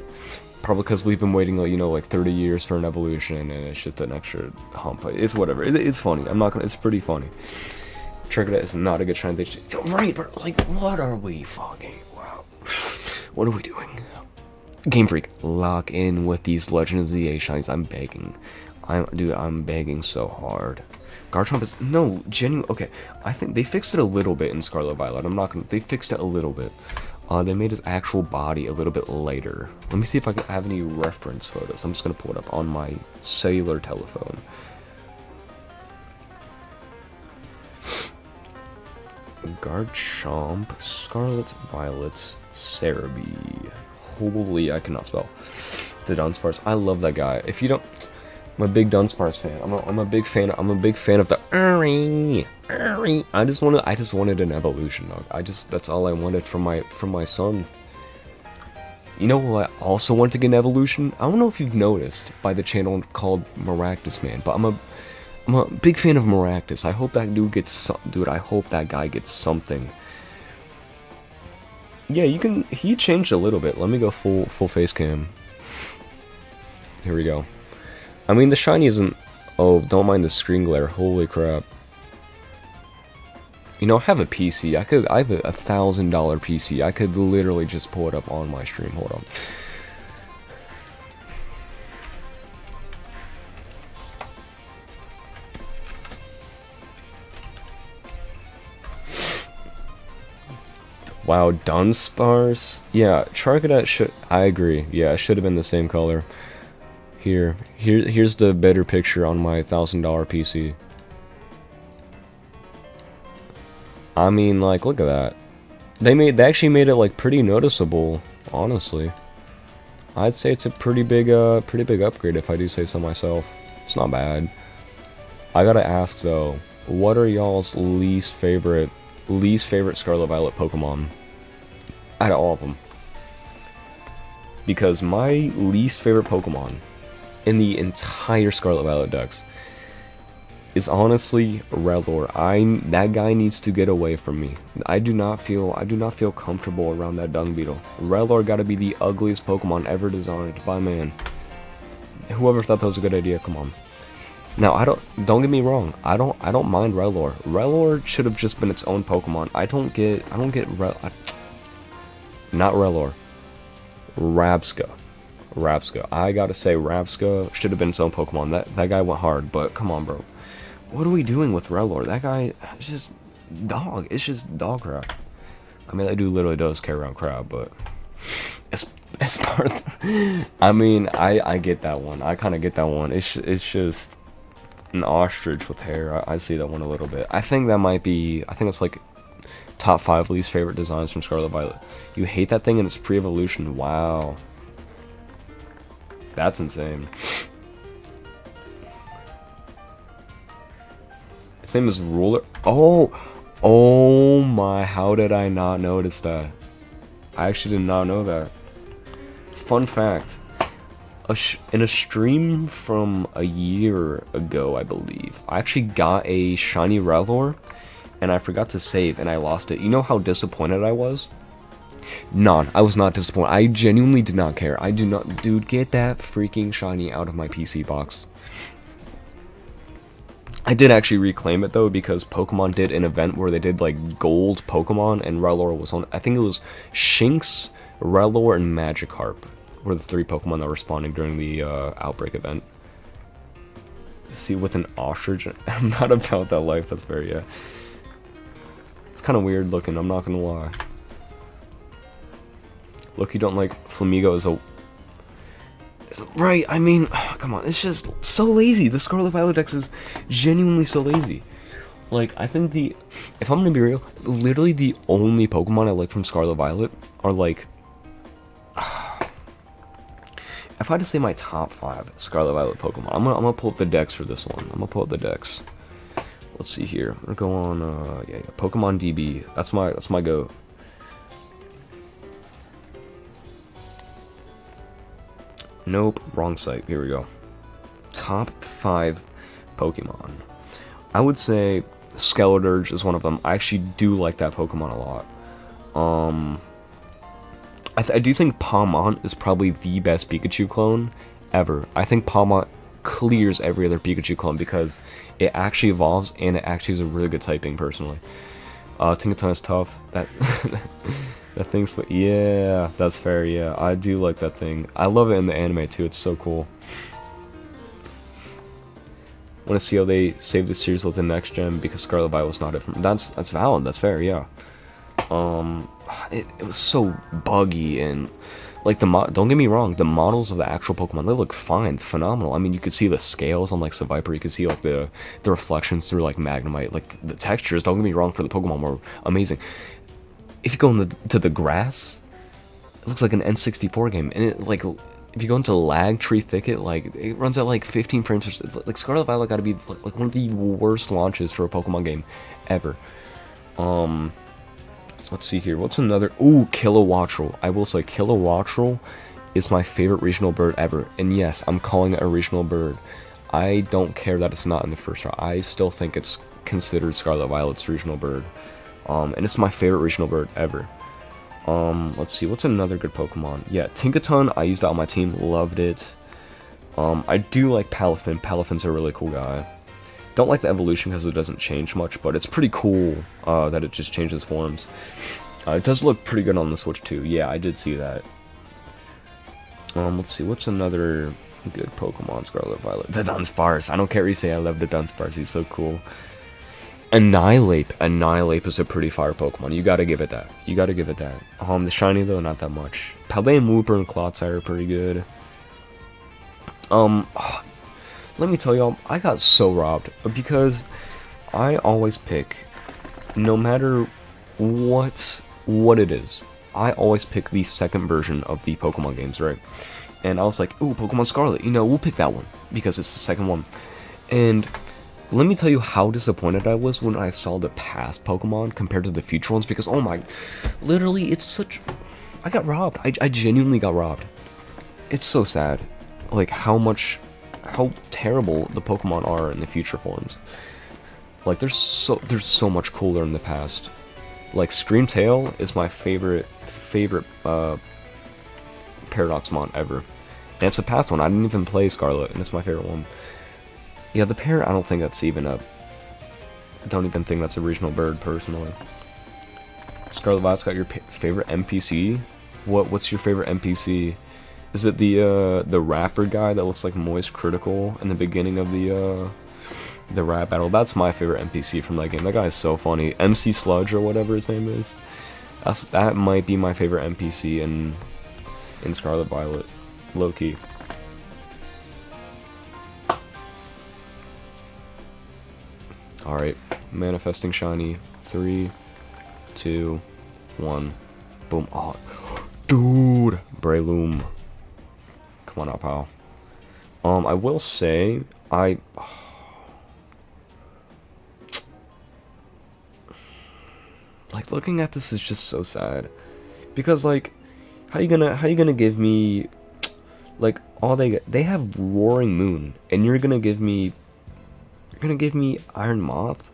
Probably because we've been waiting, you know, like 30 years for an evolution, and it's just an extra hump. It's whatever. It's funny. I'm not gonna. It's pretty funny. Trickada is not a good trend. Right, but like, what are we fucking? Wow. What are we doing? Game Freak, lock in with these Legend of ZA shinies. I'm begging. I'm begging so hard. Garchomp is no genuine. Okay, I think they fixed it a little bit in Scarlet Violet. I'm not gonna. They fixed it a little bit. They made his actual body a little bit lighter. Let me see if I can have any reference photos. I'm just gonna pull it up on my cellular telephone. Garchomp, Scarlet Violet, Cerebi. Holy, I cannot spell. The Dunsparce. I love that guy. If you don't, I'm a big Dunsparce fan. I'm a big fan. I'm a big fan of the I just wanted an evolution, dog. That's all I wanted from my son. You know who I also want to get an evolution? I don't know if you've noticed by the channel called Maractus Man, but I'm a big fan of Maractus. I hope that dude gets dude. I hope that guy gets something. Yeah, you can. He changed a little bit. Let me go full face cam. Here we go. I mean, the shiny isn't... Oh, don't mind the screen glare. Holy crap. You know, I have a PC. I have a $1,000 PC. I could literally just pull it up on my stream. Hold on. Wow, Dunsparce? Yeah, Charcadet should... I agree. Yeah, it should have been the same color. Here's the better picture on my $1,000 PC. I mean, like, look at that. They actually made it like pretty noticeable, honestly. I'd say it's a pretty big upgrade if I do say so myself. It's not bad. I gotta ask though, what are y'all's least favorite Scarlet Violet Pokemon out of all of them? Because my least favorite Pokemon in the entire Scarlet Violet decks is honestly Rellor. That guy needs to get away from me. I do not feel comfortable around that dung beetle. Rellor gotta be the ugliest Pokemon ever designed by man. Whoever thought that was a good idea, come on. Now don't get me wrong, I don't mind Rellor. Rellor should have just been its own Pokemon. I don't get not Rellor. Rabsca. I gotta say, Rabsca should have been its own Pokemon. That guy went hard, but come on, bro. What are we doing with Rellor? That guy is just dog. It's just dog crap. I mean, that dude literally does carry around crap, but it's part of I mean, I get that one. I kind of get that one. It's just an ostrich with hair. I see that one a little bit. I think it's like top 5 least favorite designs from Scarlet Violet. You hate that thing in its pre-evolution. Wow. That's insane. Its name is Ruler. Oh my, how did I not notice that? I actually did not know that. Fun fact. In a stream from a year ago, I believe, I actually got a shiny Rellor, and I forgot to save, and I lost it. You know how disappointed I was? None. I was not disappointed. I genuinely did not care. I do not... Dude, get that freaking shiny out of my PC box. I did actually reclaim it, though, because Pokemon did an event where they did, like, gold Pokemon, and Rellor was on... I think it was Shinx, Rellor, and Magikarp were the 3 Pokemon that were spawning during the Outbreak event. See, with an ostrich... I'm not about that life. That's very, It's kind of weird looking, I'm not gonna lie. Look, you don't like Flamigo Right, I mean, come on, it's just so lazy. The Scarlet Violet Dex is genuinely so lazy. Like, I think if I'm gonna be real, literally the only Pokemon I like from Scarlet Violet are like, if I had to say my top 5 Scarlet Violet Pokemon, I'm gonna pull up the Dex for this one. I'm gonna pull up the Dex. Let's see here. I'm gonna go on, yeah, Pokemon DB. That's my go. Nope, wrong site. Here we go. Top 5 Pokemon. I would say Skeledirge is one of them. I actually do like that Pokemon a lot. I do think Palmont is probably the best Pikachu clone ever. I think Palmont clears every other Pikachu clone because it actually evolves and it actually is a really good typing, personally. Tinkaton is tough. That that thing's, yeah, that's fair. Yeah, I do like that thing. I love it in the anime too. It's so cool. Want to see how they save the series with the next gen because Scarlet Violet's not it. That's valid. That's fair. Yeah. It was so buggy and like don't get me wrong, the models of the actual Pokemon, they look fine, phenomenal. I mean, you could see the scales on like Seviper, you could see like the reflections through like Magnemite, like the textures, don't get me wrong, for the Pokemon were amazing. If you go to the grass, it looks like an N64 game, and it like if you go into Lag Tree Thicket, like it runs at like 15 frames. Like Scarlet Violet got to be like one of the worst launches for a Pokemon game ever. Let's see here. What's another? Ooh, Kilowattrel. I will say Kilowattrel is my favorite regional bird ever. And yes, I'm calling it a regional bird. I don't care that it's not in the first round. I still think it's considered Scarlet Violet's regional bird. And it's my favorite regional bird ever. Let's see. What's another good Pokemon? Yeah, Tinkaton. I used it on my team. Loved it. I do like Palafin. Palafin's a really cool guy. Don't like the evolution because it doesn't change much, but it's pretty cool that it just changes forms. It does look pretty good on the Switch too. Yeah, I did see that. Let's see, what's another good Pokemon, Scarlet Violet? The Dunsparce. I don't care what you say, I love the Dunsparce. He's so cool. Annihilate. Annihilate is a pretty fire Pokemon. You gotta give it that. You gotta give it that. The shiny though, not that much. Paldean, Wooper, and Clodsire are pretty good. Let me tell y'all, I got so robbed because I always pick, no matter what it is, I always pick the second version of the Pokemon games, right? And I was like, ooh, Pokemon Scarlet, you know, we'll pick that one because it's the second one. And let me tell you how disappointed I was when I saw the past Pokemon compared to the future ones, because oh my, literally, it's such, I got robbed. I genuinely got robbed. It's so sad, like how terrible the Pokemon are in the future forms. Like they're so much cooler in the past. Like Screamtail is my favorite Paradoxmon ever. And it's the past one. I didn't even play Scarlet, and it's my favorite one. Yeah, the pair, I don't think that's even I don't even think that's a regional bird, personally. Scarlet Violet's got your favorite NPC? What's your favorite NPC? Is it the rapper guy that looks like Moist Critical in the beginning of the rap battle? That's my favorite NPC from that game. That guy is so funny. MC Sludge or whatever his name is. That might be my favorite NPC in Scarlet Violet. Low-key. Alright. Manifesting shiny. 3, 2, 1. Boom. Oh, dude! Breloom. Come on up, pal. I will say, like, looking at this is just so sad, because like, how you gonna give me, like, all they have Roaring Moon, and you're gonna give me Iron Moth?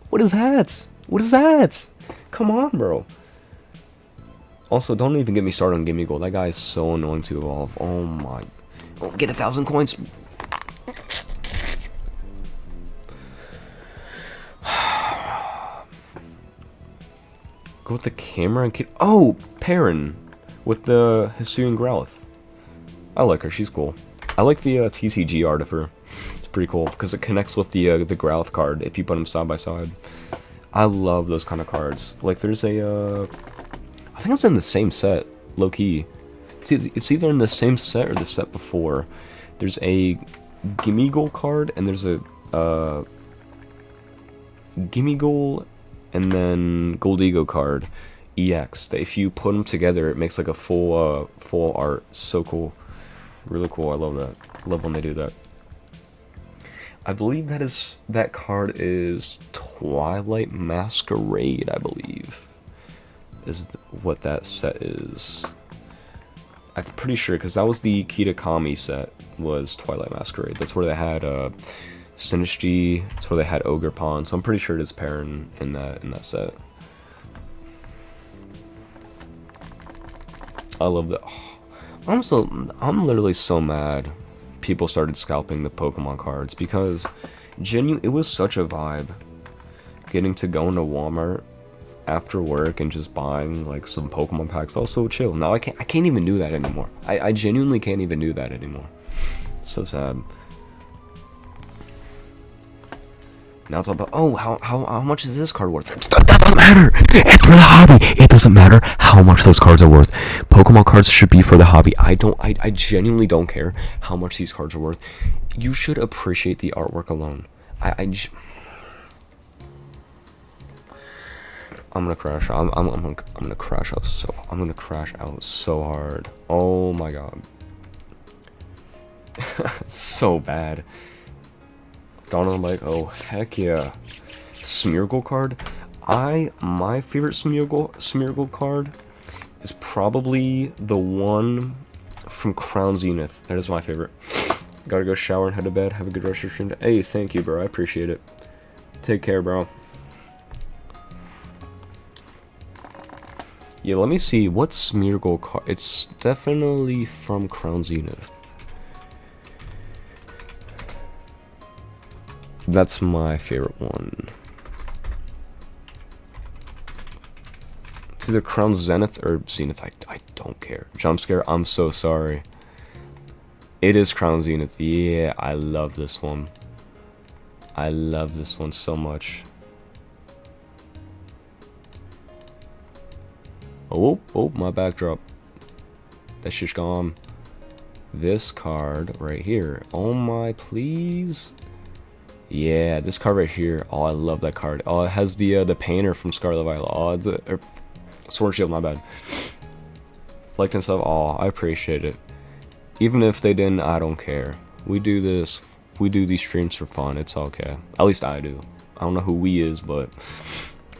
What is that? What is that? Come on, bro. Also, don't even get me started on Gimme Gold. That guy is so annoying to evolve. Oh my. Oh, get 1,000 coins. Go with the camera and kid. Oh, Perrin with the Hisuian Growlithe. I like her. She's cool. I like the TCG art of her. It's pretty cool because it connects with the Growlithe card if you put them side by side. I love those kind of cards. Like there's a I think it's in the same set. Low key. See, it's either in the same set or the set before. There's a Gimme Goal card, and there's a Gimme Goal, and then Gold Ego card, EX. That if you put them together, it makes like a full art. So cool, really cool. I love that. Love when they do that. I believe that card is Twilight Masquerade. I believe is what that set is. I'm pretty sure, because that was the Kitakami set, was Twilight Masquerade. That's where they had Synergy. That's where they had Ogre Pawn. So I'm pretty sure it is Perrin in that set. I love that. Oh, I'm literally so mad people started scalping the Pokemon cards, because it was such a vibe getting to go into Walmart after work and just buying like some Pokemon packs. Also chill. Now I can't even do that anymore. I genuinely can't even do that anymore. So sad. Now it's all about, oh, how much is this card worth? That doesn't matter. It's for the hobby. It doesn't matter how much those cards are worth. Pokemon cards should be for the hobby. I genuinely don't care how much these cards are worth. You should appreciate the artwork alone. I'm gonna crash. I'm gonna crash out so hard. Oh my god. So bad. Donald, I'm like, oh heck yeah. Smeargle card. My favorite Smeargle card is probably the one from Crown Zenith. That is my favorite. Gotta go shower and head to bed. Have a good rest of your stream. Hey, thank you, bro. I appreciate it. Take care, bro. Yeah, let me see. What Smeargle card? It's definitely from Crown Zenith. That's my favorite one. It's either Crown Zenith or Zenith. I don't care. Jump scare. I'm so sorry. It is Crown Zenith. Yeah, I love this one. I love this one so much. Oh, my backdrop. That shit's gone. This card right here. Oh my, please. Yeah, this card right here. Oh, I love that card. Oh, it has the painter from Scarlet Violet. Oh, it's Sword Shield, my bad. Like and stuff. Oh, I appreciate it. Even if they didn't, I don't care. We do this. We do these streams for fun. It's okay. At least I do. I don't know who we is, but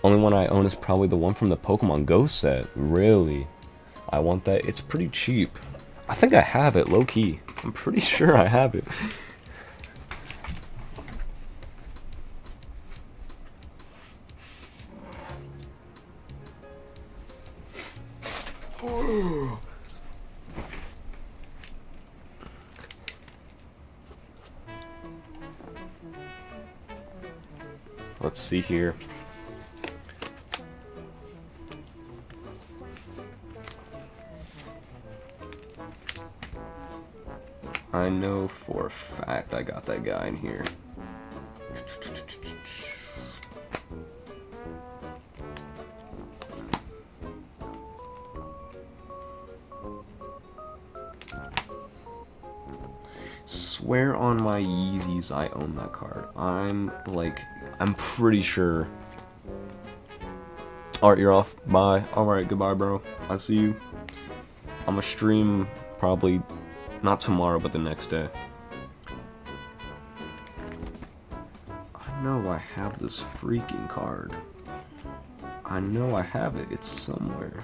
only one I own is probably the one from the Pokemon Go set. Really, I want that. It's pretty cheap. I think I have it, low key. I'm pretty sure I have it. Let's see here. I know for a fact I got that guy in here. Swear on my Yeezys I own that card. I'm pretty sure. Alright, you're off. Bye. Alright, goodbye, bro. I see you. I'm gonna stream probably not tomorrow, but the next day. I know I have this freaking card. I know I have it. It's somewhere.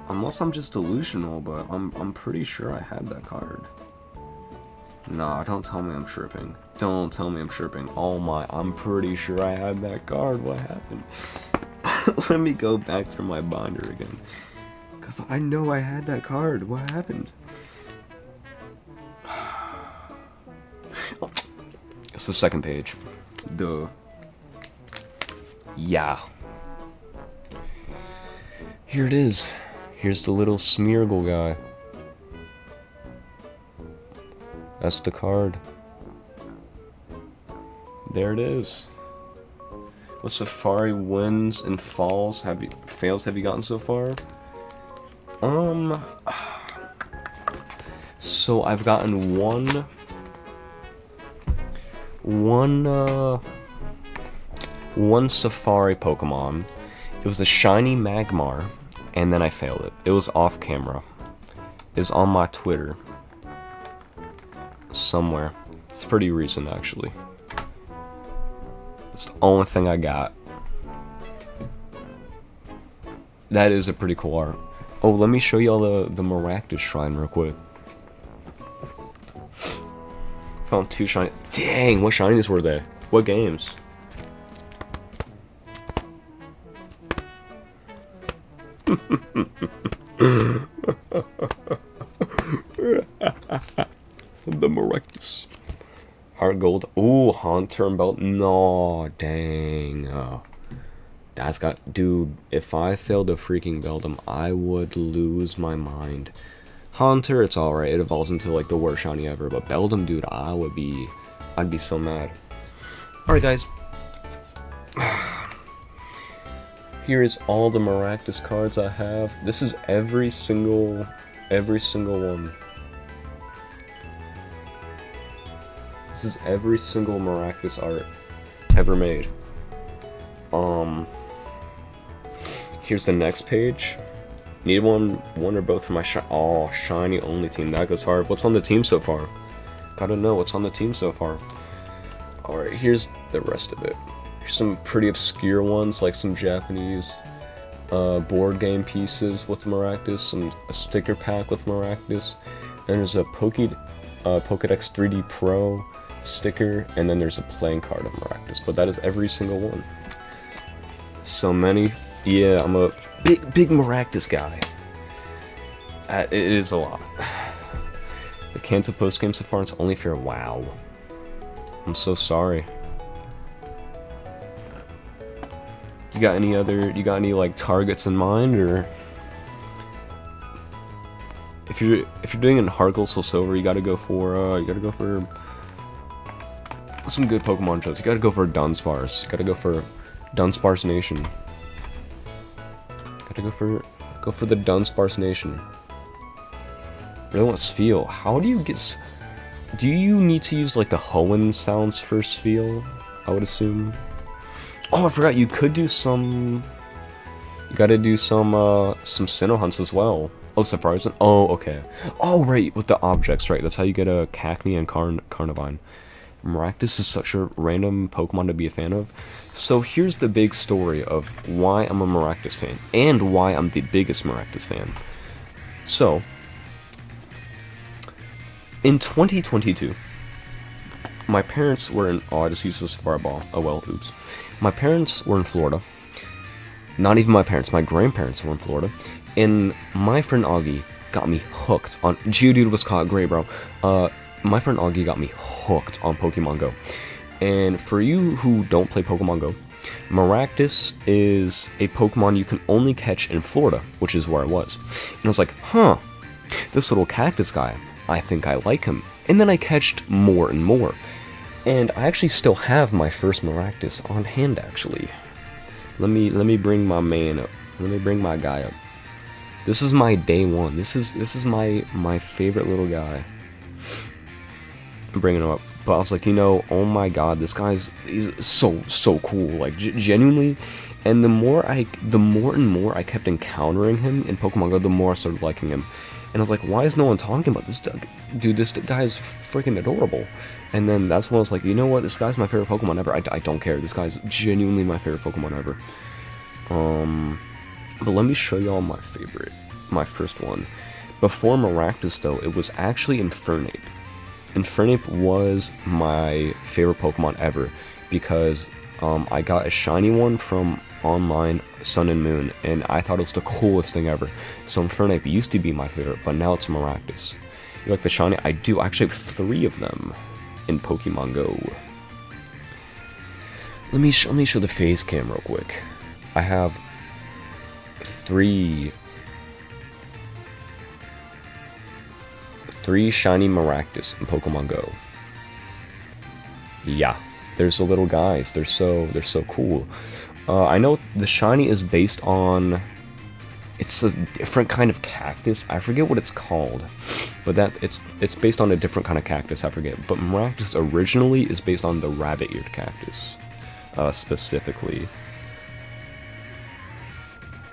Unless I'm just delusional, but I'm pretty sure I had that card. Nah, don't tell me I'm tripping. Don't tell me I'm tripping. Oh my, I'm pretty sure I had that card. What happened? Let me go back through my binder again. Because I know I had that card. What happened? It's the second page. Duh. Yeah. Here it is. Here's the little Smeargle guy. That's the card. There it is. What Safari wins and fails have you gotten so far? So I've gotten one Safari Pokemon. It was a shiny Magmar, and then I failed it. It was off camera. It's on my Twitter. Somewhere. It's pretty recent, actually. It's the only thing I got. That is a pretty cool art. Oh, let me show you all the Maractus Shrine real quick. Found 2 shiny. Dang, what shinies were they? What games? The Maractus. Heart Gold. Ooh, Haunter and Belt. No, dang. That's got. Dude, if I failed to freaking Beldum, I would lose my mind. Haunter, it's alright. It evolves into like the worst shiny ever. But Beldum, dude, I'd be so mad. Alright, guys. Here is all the Maractus cards I have. This is every single one. This is every single Maractus art ever made. Here's the next page. Need one or both for my shiny only team. That goes hard. What's on the team so far? Gotta know what's on the team so far. Alright, here's the rest of it. Here's some pretty obscure ones, like some Japanese board game pieces with Maractus, a sticker pack with Maractus, and there's a Pokédex 3D Pro sticker, and then there's a playing card of Maractus. But that is every single one. So many. Yeah, I'm a big Maractus guy. It is a lot. The Kanto post game so far, it's only for WoW. I'm so sorry. You got any like targets in mind, or if you're doing in Heart Gold Soul Silver, you gotta go for some good Pokemon shows. You gotta go for Dunsparce. You gotta go for Dunsparce Nation. Gotta go for the Dunsparce Nation. Really want Spheal. How do you get? Do you need to use like the Hoenn sounds for Spheal? I would assume. Oh, I forgot. You could do some. You gotta do some Sinnoh hunts as well. Oh, Safaris. Oh, okay. Oh, right, with the objects, right? That's how you get a Cacnea and Carnivine. Maractus is such a random Pokemon to be a fan of. So here's the big story of why I'm a Maractus fan, and why I'm the biggest Maractus fan. So, in 2022, my parents were in... Oh, I just used this fireball. Oh well, oops. My parents were in Florida. Not even my parents, my grandparents were in Florida. And my friend Augie got me hooked on... Geodude was caught, great bro. My friend Augie got me hooked on Pokemon Go. And for you who don't play Pokemon Go, Maractus is a Pokemon you can only catch in Florida, which is where I was. And I was like, huh, this little cactus guy, I think I like him. And then I catched more and more. And I actually still have my first Maractus on hand, actually. Let me bring my man up. Let me bring my guy up. This is my day one. This is my favorite little guy. I'm bringing him up. But I was like, you know, oh my god, he's so cool, like genuinely. And the more and more I kept encountering him in Pokemon Go, the more I started liking him. And I was like, why is no one talking about this dude? This guy is freaking adorable. And then that's when I was like, you know what, this guy's my favorite Pokemon ever. I don't care. This guy's genuinely my favorite Pokemon ever. But let me show y'all my first one. Before Maractus though, it was actually Infernape. Infernape was my favorite Pokemon ever because I got a shiny one from online Sun and Moon, and I thought it was the coolest thing ever. So Infernape used to be my favorite, but now it's Maractus. You like the shiny? I do. I actually have 3 of them in Pokemon Go. Let me show the face cam real quick. I have 3 shiny Maractus in Pokemon Go. Yeah, There's the little guys. They're so cool. I know the shiny is based on. It's a different kind of cactus. I forget what it's called, but it's based on a different kind of cactus. I forget. But Maractus originally is based on the rabbit-eared cactus, specifically.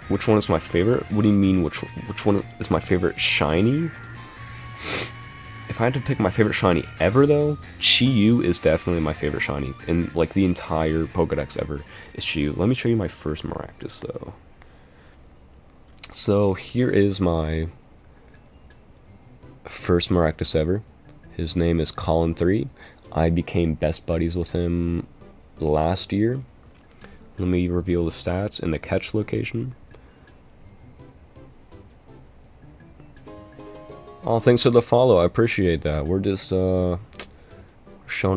Which one is my favorite? What do you mean? Which one is my favorite shiny? If I had to pick my favorite shiny ever, though, Chi-Yu is definitely my favorite shiny in like the entire Pokedex ever. Is Chi-Yu. Let me show you my first Maractus, though. So here is my first Maractus ever. His name is Colin 3. I became best buddies with him last year. Let me reveal the stats and the catch location. Oh, thanks for the follow. I appreciate that. We're just showing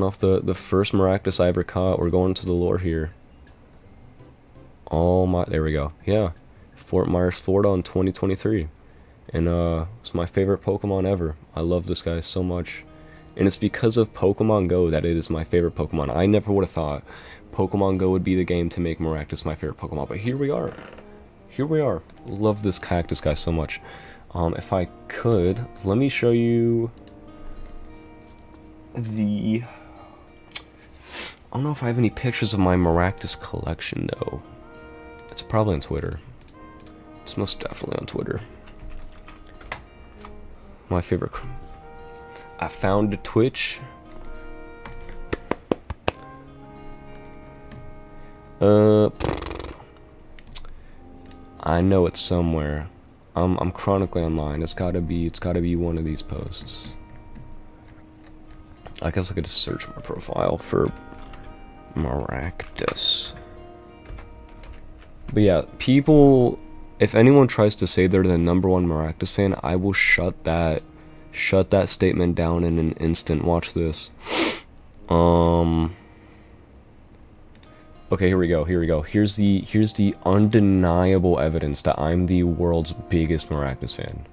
off the first Maractus I ever caught. We're going to the lore here. Oh my, there we go. Yeah. Fort Myers, Florida in 2023. And it's my favorite Pokemon ever. I love this guy so much. And it's because of Pokemon Go that it is my favorite Pokemon. I never would have thought Pokemon Go would be the game to make Maractus my favorite Pokemon. But here we are. Here we are. Love this cactus guy so much. If I could, let me show you the... I don't know if I have any pictures of my Maractus collection, though. It's probably on Twitter. It's most definitely on Twitter. My favorite. I found a Twitch. I know it's somewhere. I'm chronically online. It's gotta be one of these posts. I guess I could just search my profile for Maractus. But yeah, people, if anyone tries to say they're the #1 Maractus fan, I will shut that statement down in an instant. Watch this. Okay, here we go. Here's the undeniable evidence that I'm the world's biggest Maractus fan.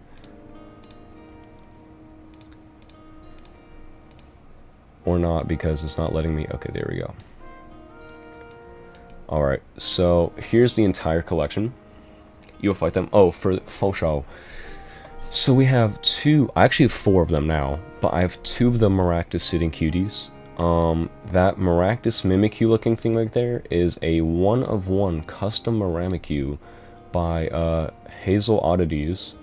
Or not, because it's not letting me. Okay, there we go. Alright, so here's the entire collection. You'll fight them. Oh, for full show. So we have I actually have 4 of them now, but I have 2 of the Maractus sitting cuties. That Maractus Mimikyu looking thing right there is a 1-of-1 custom Maramikyu by Hazel Oddities.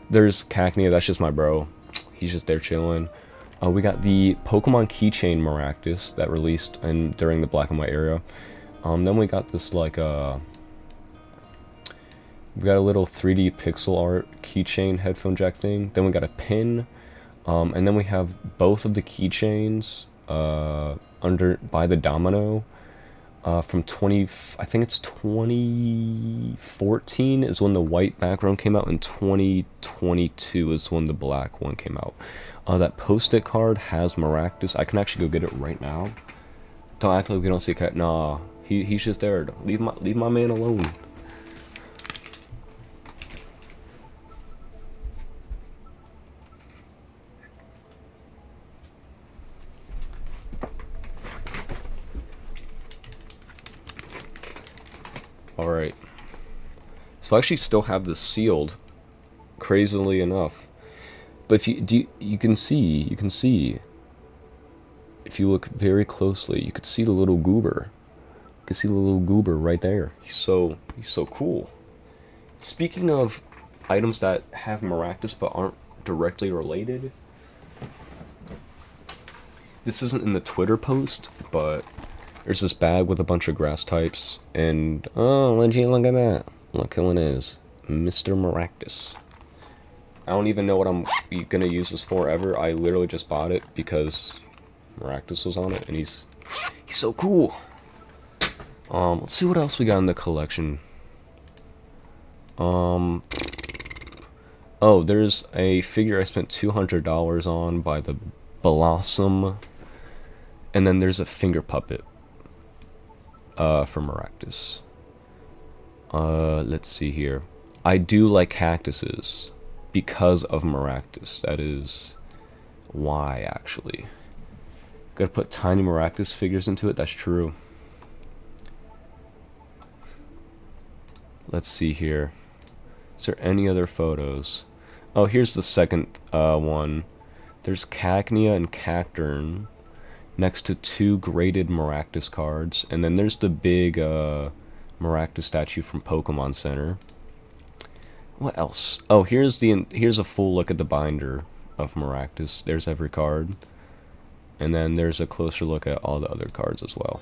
There's Cacnea, that's just my bro. He's just there chilling. We got the Pokemon Keychain Maractus that released during the Black and White era. Then we got this like we got a little 3D pixel art keychain headphone jack thing. Then we got a pin, and then we have both of the keychains by the Domino from I think it's 2014 is when the white background came out, and 2022 is when the black one came out. That post-it card has Maractus. I can actually go get it right now. Don't act like we don't see a cat. Nah, he's just there. Leave my man alone. Alright. So I actually still have this sealed, crazily enough. But if you can see, if you look very closely, you could see the little goober. You can see the little goober right there. He's so cool. Speaking of items that have Maractus but aren't directly related, this isn't in the Twitter post, but there's this bag with a bunch of grass types, and oh, Leggy, look at that. Look who it is. Mr. Maractus. I don't even know what I'm gonna use this for ever. I literally just bought it because Maractus was on it, and he's so cool. Let's see what else we got in the collection. Oh, there's a figure I spent $200 on by the Blossom, and then there's a finger puppet for Maractus. Let's see here. I do like cactuses because of Maractus. That is why, actually. Gotta put tiny Maractus figures into it. That's true. Let's see here. Is there any other photos? Oh, here's the second one. There's Cacnea and Cacturn next to 2 graded Maractus cards, and then there's the big Maractus statue from Pokemon Center. What else? Oh, here's a full look at the binder of Maractus. There's every card, and then there's a closer look at all the other cards as well.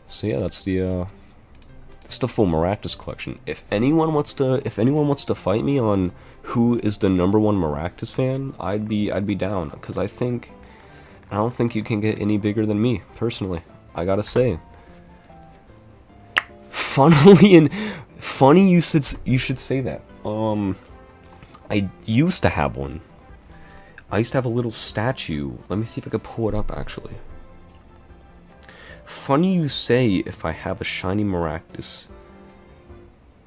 So yeah, that's the full Maractus collection. If anyone wants to fight me on who is the #1 Maractus fan, I'd be down, because I don't think you can get any bigger than me, personally. I gotta say. Funny you should say that. I used to have one. I used to have a little statue. Let me see if I can pull it up, actually. Funny you say if I have a shiny Maractus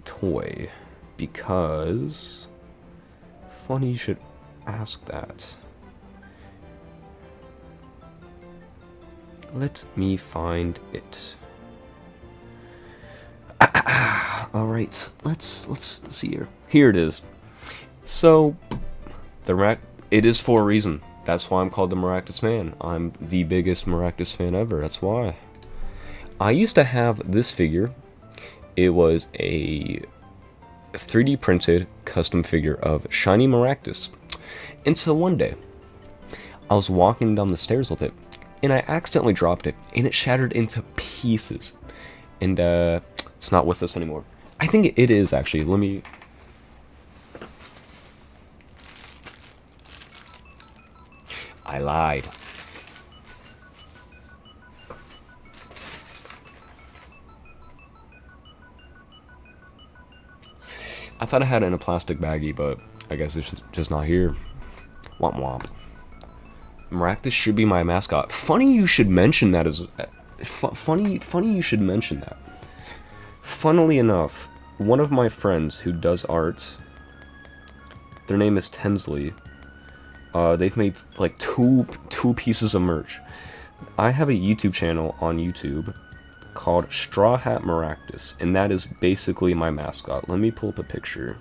toy, because funny you should ask that. Let me find it. Alright, let's see here. Here it is. So, it is for a reason. That's why I'm called the Maractus Man. I'm the biggest Maractus fan ever, that's why. I used to have this figure. It was a 3D printed custom figure of shiny Maractus. Until one day, I was walking down the stairs with it, and I accidentally dropped it, and it shattered into pieces. And it's not with us anymore. I think it is, actually. Let me... I lied. I thought I had it in a plastic baggie, but I guess it's just not here. Womp womp. Maractus should be my mascot. Funny you should mention that as... Funny you should mention that. Funnily enough, one of my friends who does art, their name is Tensley. They've made like two pieces of merch. I have a YouTube channel on YouTube called Straw Hat Maractus, and that is basically my mascot. Let me pull up a picture.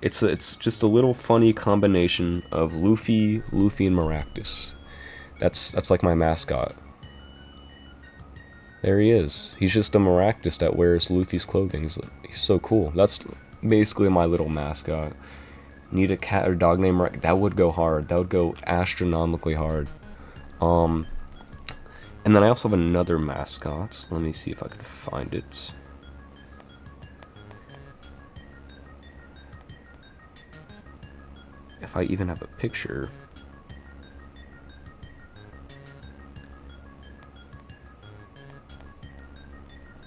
It's just a little funny combination of Luffy, and Maractus. That's like my mascot. There he is. He's just a Maractus that wears Luffy's clothing. He's so cool. That's basically my little mascot. Need a cat or dog named Maractus? That would go hard. That would go astronomically hard. And then I also have another mascot. Let me see if I can find it. If I even have a picture.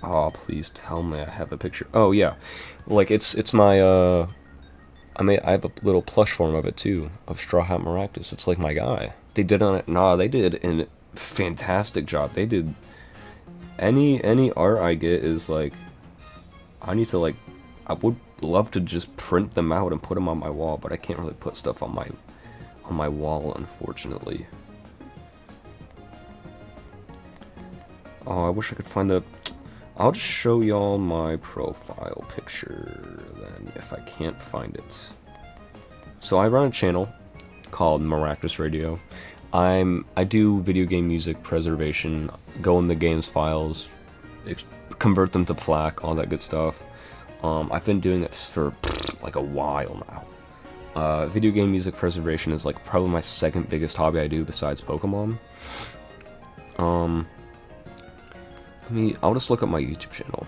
Oh, please tell me I have a picture. Oh yeah, like it's my I have a little plush form of it too, of Straw Hat Maractus. It's like my guy. They did they did a fantastic job. They did any art I get is like, I would love to just print them out and put them on my wall, but I can't really put stuff on my wall, unfortunately. Oh, I wish I could find the... I'll just show y'all my profile picture then, if I can't find it. So I run a channel called Maractus Radio. I do video game music preservation, go in the game's files, convert them to FLAC, all that good stuff. I've been doing it for like a while now. Video game music preservation is like probably my second biggest hobby I do besides Pokemon. I'll just look up my YouTube channel.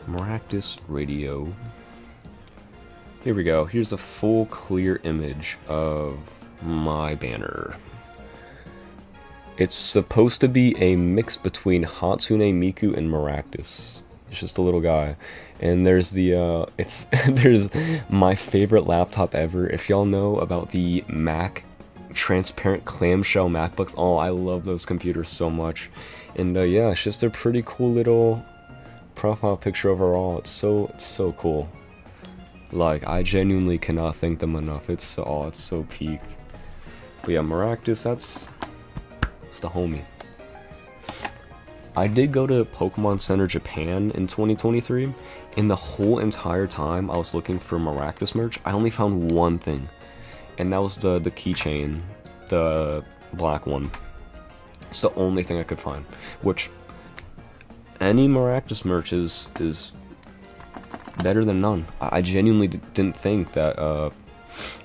Maractus Radio. Here we go. Here's a full clear image of my banner. It's supposed to be a mix between Hatsune Miku and Maractus. It's just a little guy. And there's the, there's my favorite laptop ever. If y'all know about the Mac transparent clamshell MacBooks, oh, I love those computers so much. And yeah, it's just a pretty cool little profile picture overall. It's so cool. Like, I genuinely cannot thank them enough. It's so peak. But yeah, Maractus, it's the homie. I did go to Pokemon Center Japan in 2023. In the whole entire time I was looking for Maractus merch, I only found one thing. And that was the keychain, the black one. It's the only thing I could find. Which, any Maractus merch is better than none. I genuinely didn't think that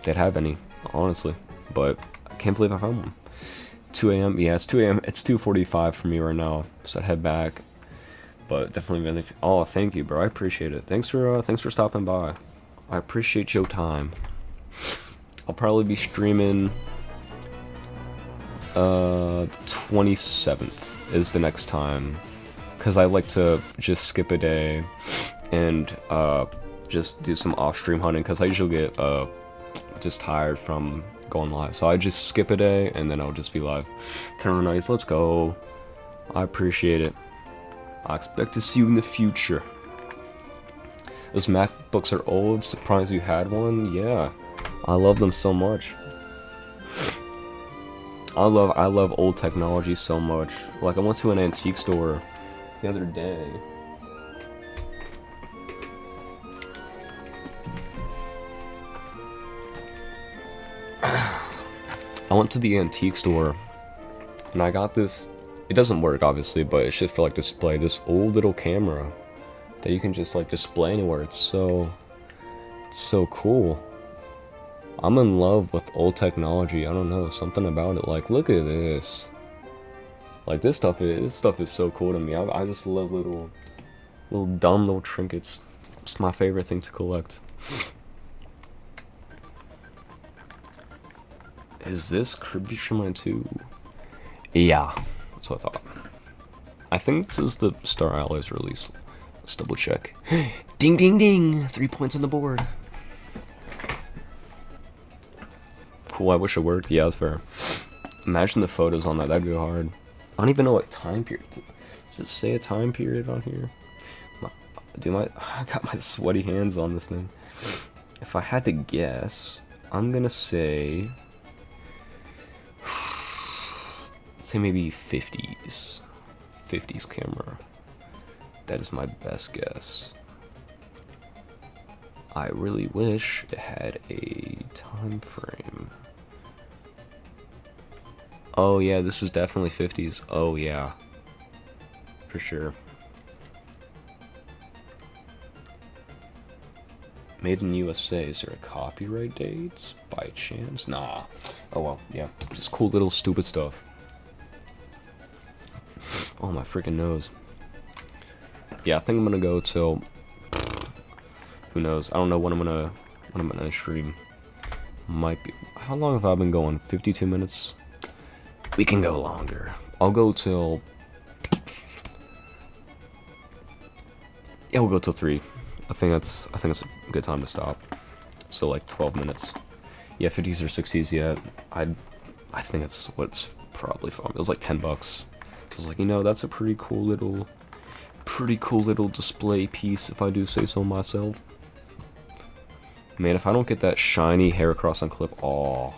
they'd have any, honestly. But I can't believe I found one. 2 a.m. Yeah, it's 2 a.m. It's 2:45 for me right now, so I'd head back. But definitely been. Oh, thank you, bro. I appreciate it. Thanks for stopping by. I appreciate your time. I'll probably be streaming. The 27th is the next time, cause I like to just skip a day and just do some off-stream hunting, cause I usually get just tired from going live. So I just skip a day and then I'll just be live. Turn nice, let's go. I appreciate it. I expect to see you in the future. Those MacBooks are old. Surprised you had one. Yeah, I love them so much. I love old technology so much. Like, I went to an antique store the other day. I went to the antique store and I got this. It doesn't work, obviously, but it's just for like display. This old little camera that you can just like display anywhere. It's so cool. I'm in love with old technology. I don't know, something about it. Like, look at this. Like, this stuff is so cool to me. I just love little dumb little trinkets. It's my favorite thing to collect. Is this Kirby Sherman 2? Yeah, that's what I thought. I think this is the Star Allies release. Let's double check. Ding ding ding! 3 points on the board. Cool, I wish it worked. Yeah, that's fair. Imagine the photos on that, that'd be hard. I don't even know what time period. Does it say a time period on here? I got my sweaty hands on this thing. If I had to guess, I'm gonna say, let's say maybe 50s. 50s camera. That is my best guess. I really wish it had a time frame. Oh yeah, this is definitely 50s. Oh yeah. For sure. Made in USA. Is there a copyright date by chance? Nah. Oh well, yeah. Just cool little stupid stuff. Oh my freaking nose. Yeah, I think I'm gonna go till, who knows? I don't know when I'm gonna stream. Might be. How long have I been going? 52 minutes? We can go longer. I'll go till, yeah, we'll go till 3. I think that's a good time to stop. So like 12 minutes. Yeah, 50s or 60s. Yeah, I think that's what's probably fun. It was like $10. So I was like, you know, that's a pretty cool little display piece, if I do say so myself. Man, if I don't get that shiny Heracross on clip, oh,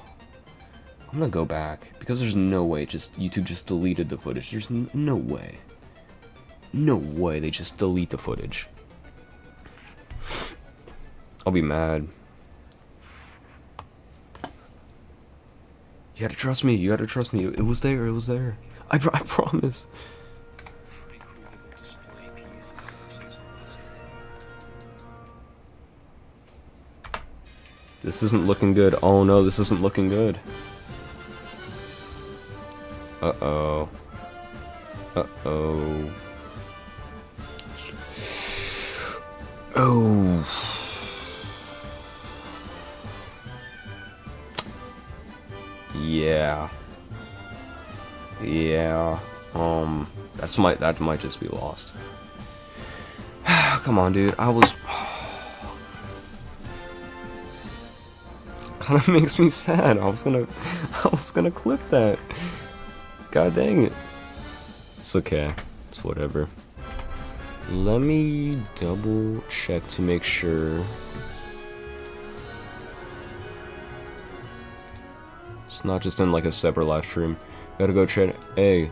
I'm gonna go back, because there's no way YouTube just deleted the footage. There's no way. No way they just delete the footage. I'll be mad. You had to trust me. You had to trust me. It was there. It was there. I promise. This isn't looking good. Oh no, this isn't looking good. Uh-oh. Uh-oh. Oh. Yeah. Yeah. That might just be lost. Come on, dude. I was kind of makes me sad. I was gonna clip that. God dang it. It's okay. It's whatever. Let me double check to make sure. It's not just in like a separate live stream. Gotta go chat. Hey,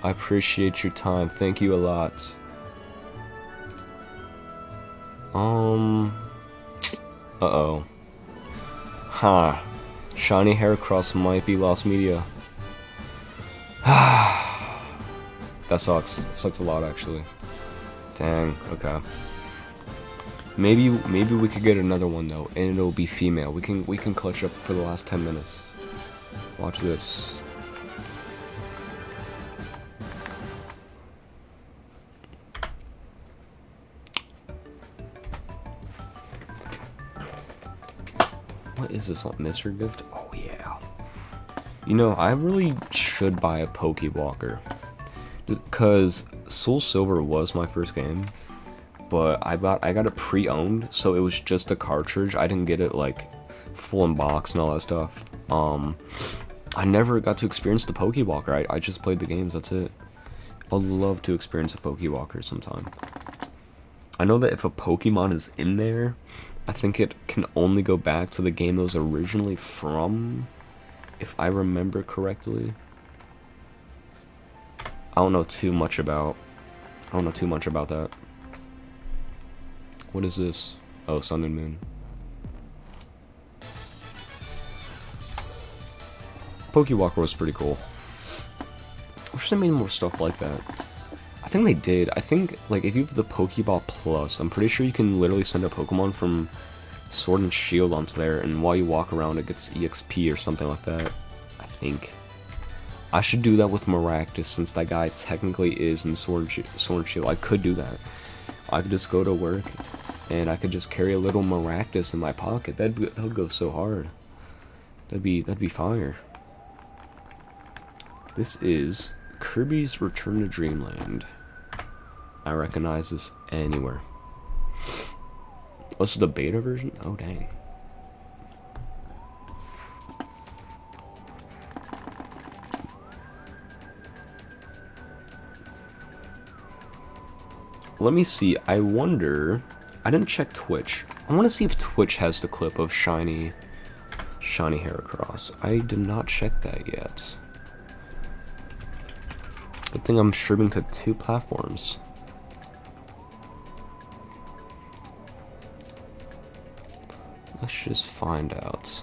I appreciate your time. Thank you a lot. Uh-oh. Huh. Shiny Heracross might be lost media. That sucks. Sucks a lot, actually. Dang. Okay. Maybe we could get another one though, and it'll be female. We can clutch up for the last 10 minutes. Watch this. What is this, like mystery gift? Oh yeah. You know, I really should buy a Pokewalker. Because Soul Silver was my first game, but I got it pre-owned, so it was just a cartridge. I didn't get it like full in box and all that stuff. I never got to experience the Pokewalker. I just played the games, that's it. I'd love to experience a Pokewalker sometime. I know that if a Pokemon is in there, I think it can only go back to the game it was originally from, if I remember correctly. I don't know too much about that. What is this? Oh, Sun and Moon. Pokewalker was pretty cool. I wish they made more stuff like that. I think they did. I think, like, if you have the Pokeball Plus, I'm pretty sure you can literally send a Pokemon from Sword and Shield onto there, and while you walk around, it gets EXP or something like that. I think. I should do that with Maractus, since that guy technically is in Sword and Shield. I could do that. I could just go to work, and I could just carry a little Maractus in my pocket. That would go so hard. That'd be fire. This is Kirby's Return to Dreamland. I recognize this anywhere. This is the beta version? Oh, dang. Let me see. I wonder... I didn't check Twitch. I want to see if Twitch has the clip of Shiny Heracross. I did not check that yet. Good thing I'm streaming to 2 platforms. Let's just find out.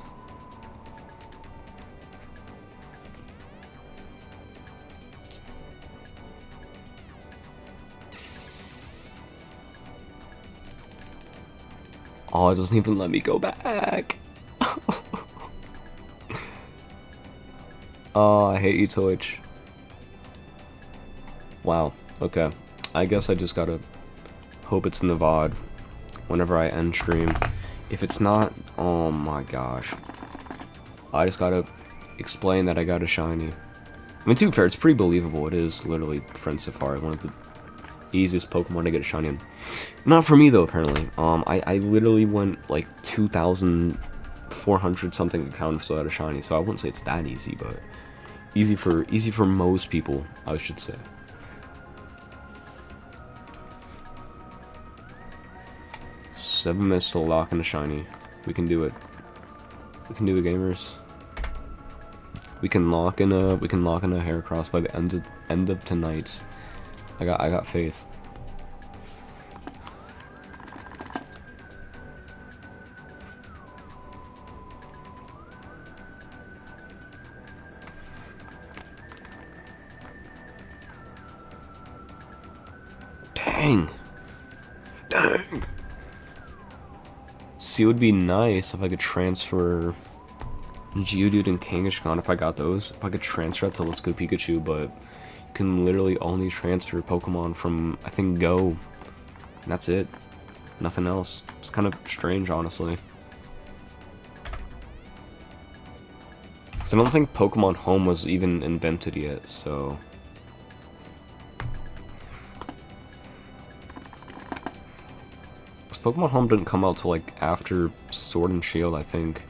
Oh, it doesn't even let me go back. Oh, I hate you, Twitch. Wow, okay. I guess I just gotta hope it's in the VOD whenever I end stream. If it's not, oh my gosh. I just gotta explain that I got a shiny. I mean, to be fair, it's pretty believable. It is literally Friend Safari, one of the easiest Pokemon to get a shiny in. Not for me, though, apparently. I literally went, like, 2,400 something encounters so I had a shiny, so I wouldn't say it's that easy, but easy for most people, I should say. Seven minutes to lock in a shiny. We can do it. We can do it, gamers. We can lock in a Heracross by the end of tonight. I got faith. Dang. Dang. See, it would be nice if I could transfer Geodude and Kangaskhan if I got those. If I could transfer that to Let's Go Pikachu, but you can literally only transfer Pokemon from, I think, Go. And that's it. Nothing else. It's kind of strange, honestly. So I don't think Pokemon Home was even invented yet, so... Pokemon Home didn't come out till like after Sword and Shield, I think.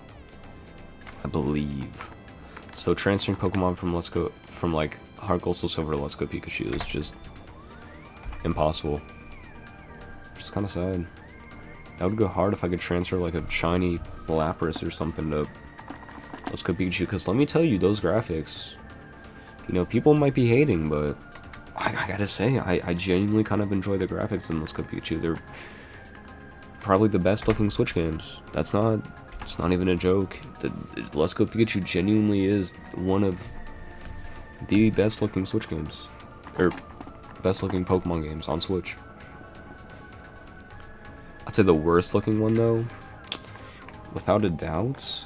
I believe. So transferring Pokemon from like Heart Gold Soul Silver to Let's Go Pikachu is just impossible. Just kind of sad. That would go hard if I could transfer like a shiny Lapras or something to Let's Go Pikachu, because let me tell you, those graphics, you know, people might be hating, but I gotta say, I genuinely kind of enjoy the graphics in Let's Go Pikachu. They're probably the best looking Switch games. It's not even a joke. Let's Go Pikachu genuinely is one of the best looking Switch games, or best looking Pokemon games on Switch. I'd say the worst looking one though, without a doubt,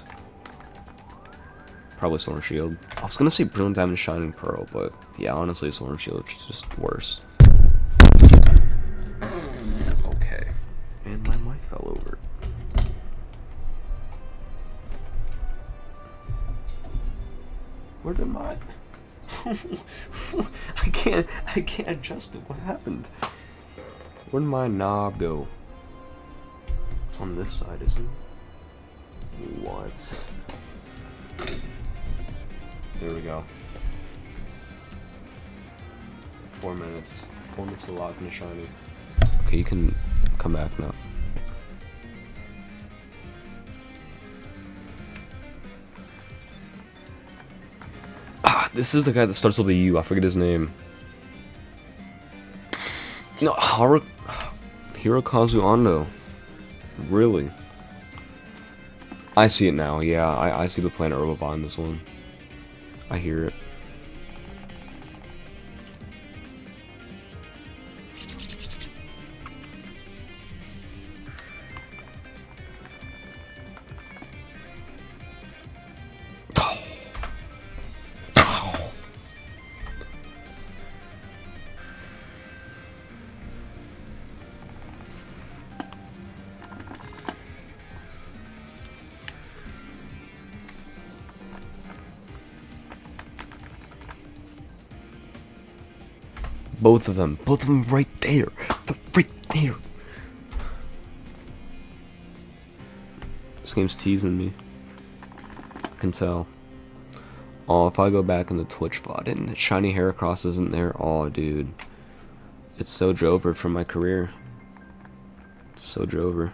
probably Sword and Shield. I was gonna say Brilliant Diamond, Shining Pearl, but yeah, honestly, Sword and Shield is just worse. Okay, and my mic fell over. Where did my... I can't adjust it. What happened? Where did my knob go? It's on this side, isn't it? What? There we go. 4 minutes. 4 minutes to lock in a shiny. Okay, you can come back now. Ah, this is the guy that starts with a U. I forget his name. No, Hirokazu Ando. Really? I see it now. Yeah, I see the Planet Robobot in this one. I hear it. Both of them right there. They're right there. This game's teasing me. I can tell. Oh, if I go back in the Twitch bot and Shiny Heracross isn't there, oh, dude. It's so Jover for my career. It's so Jover.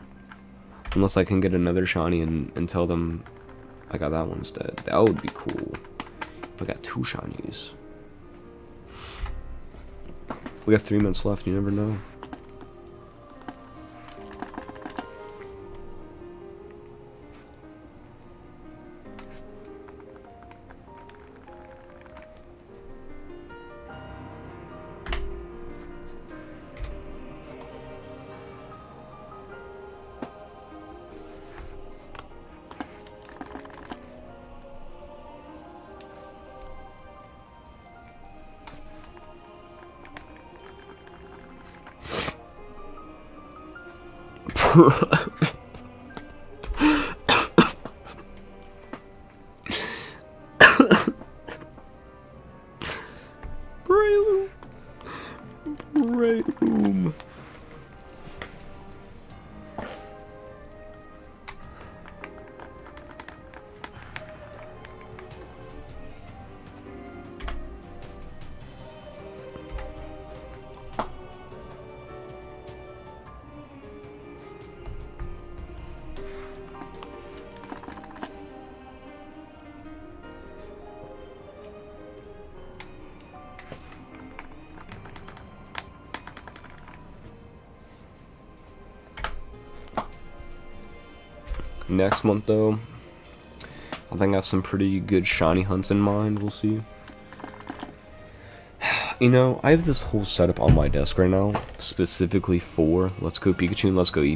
Unless I can get another Shiny and tell them I got that one instead. That would be cool. If I got 2 Shinies. We have 3 minutes left, you never know. Breloom. Next month, though, I think I have some pretty good shiny hunts in mind. We'll see. You know, I have this whole setup on my desk right now, specifically for Let's Go Pikachu and Let's Go Eevee.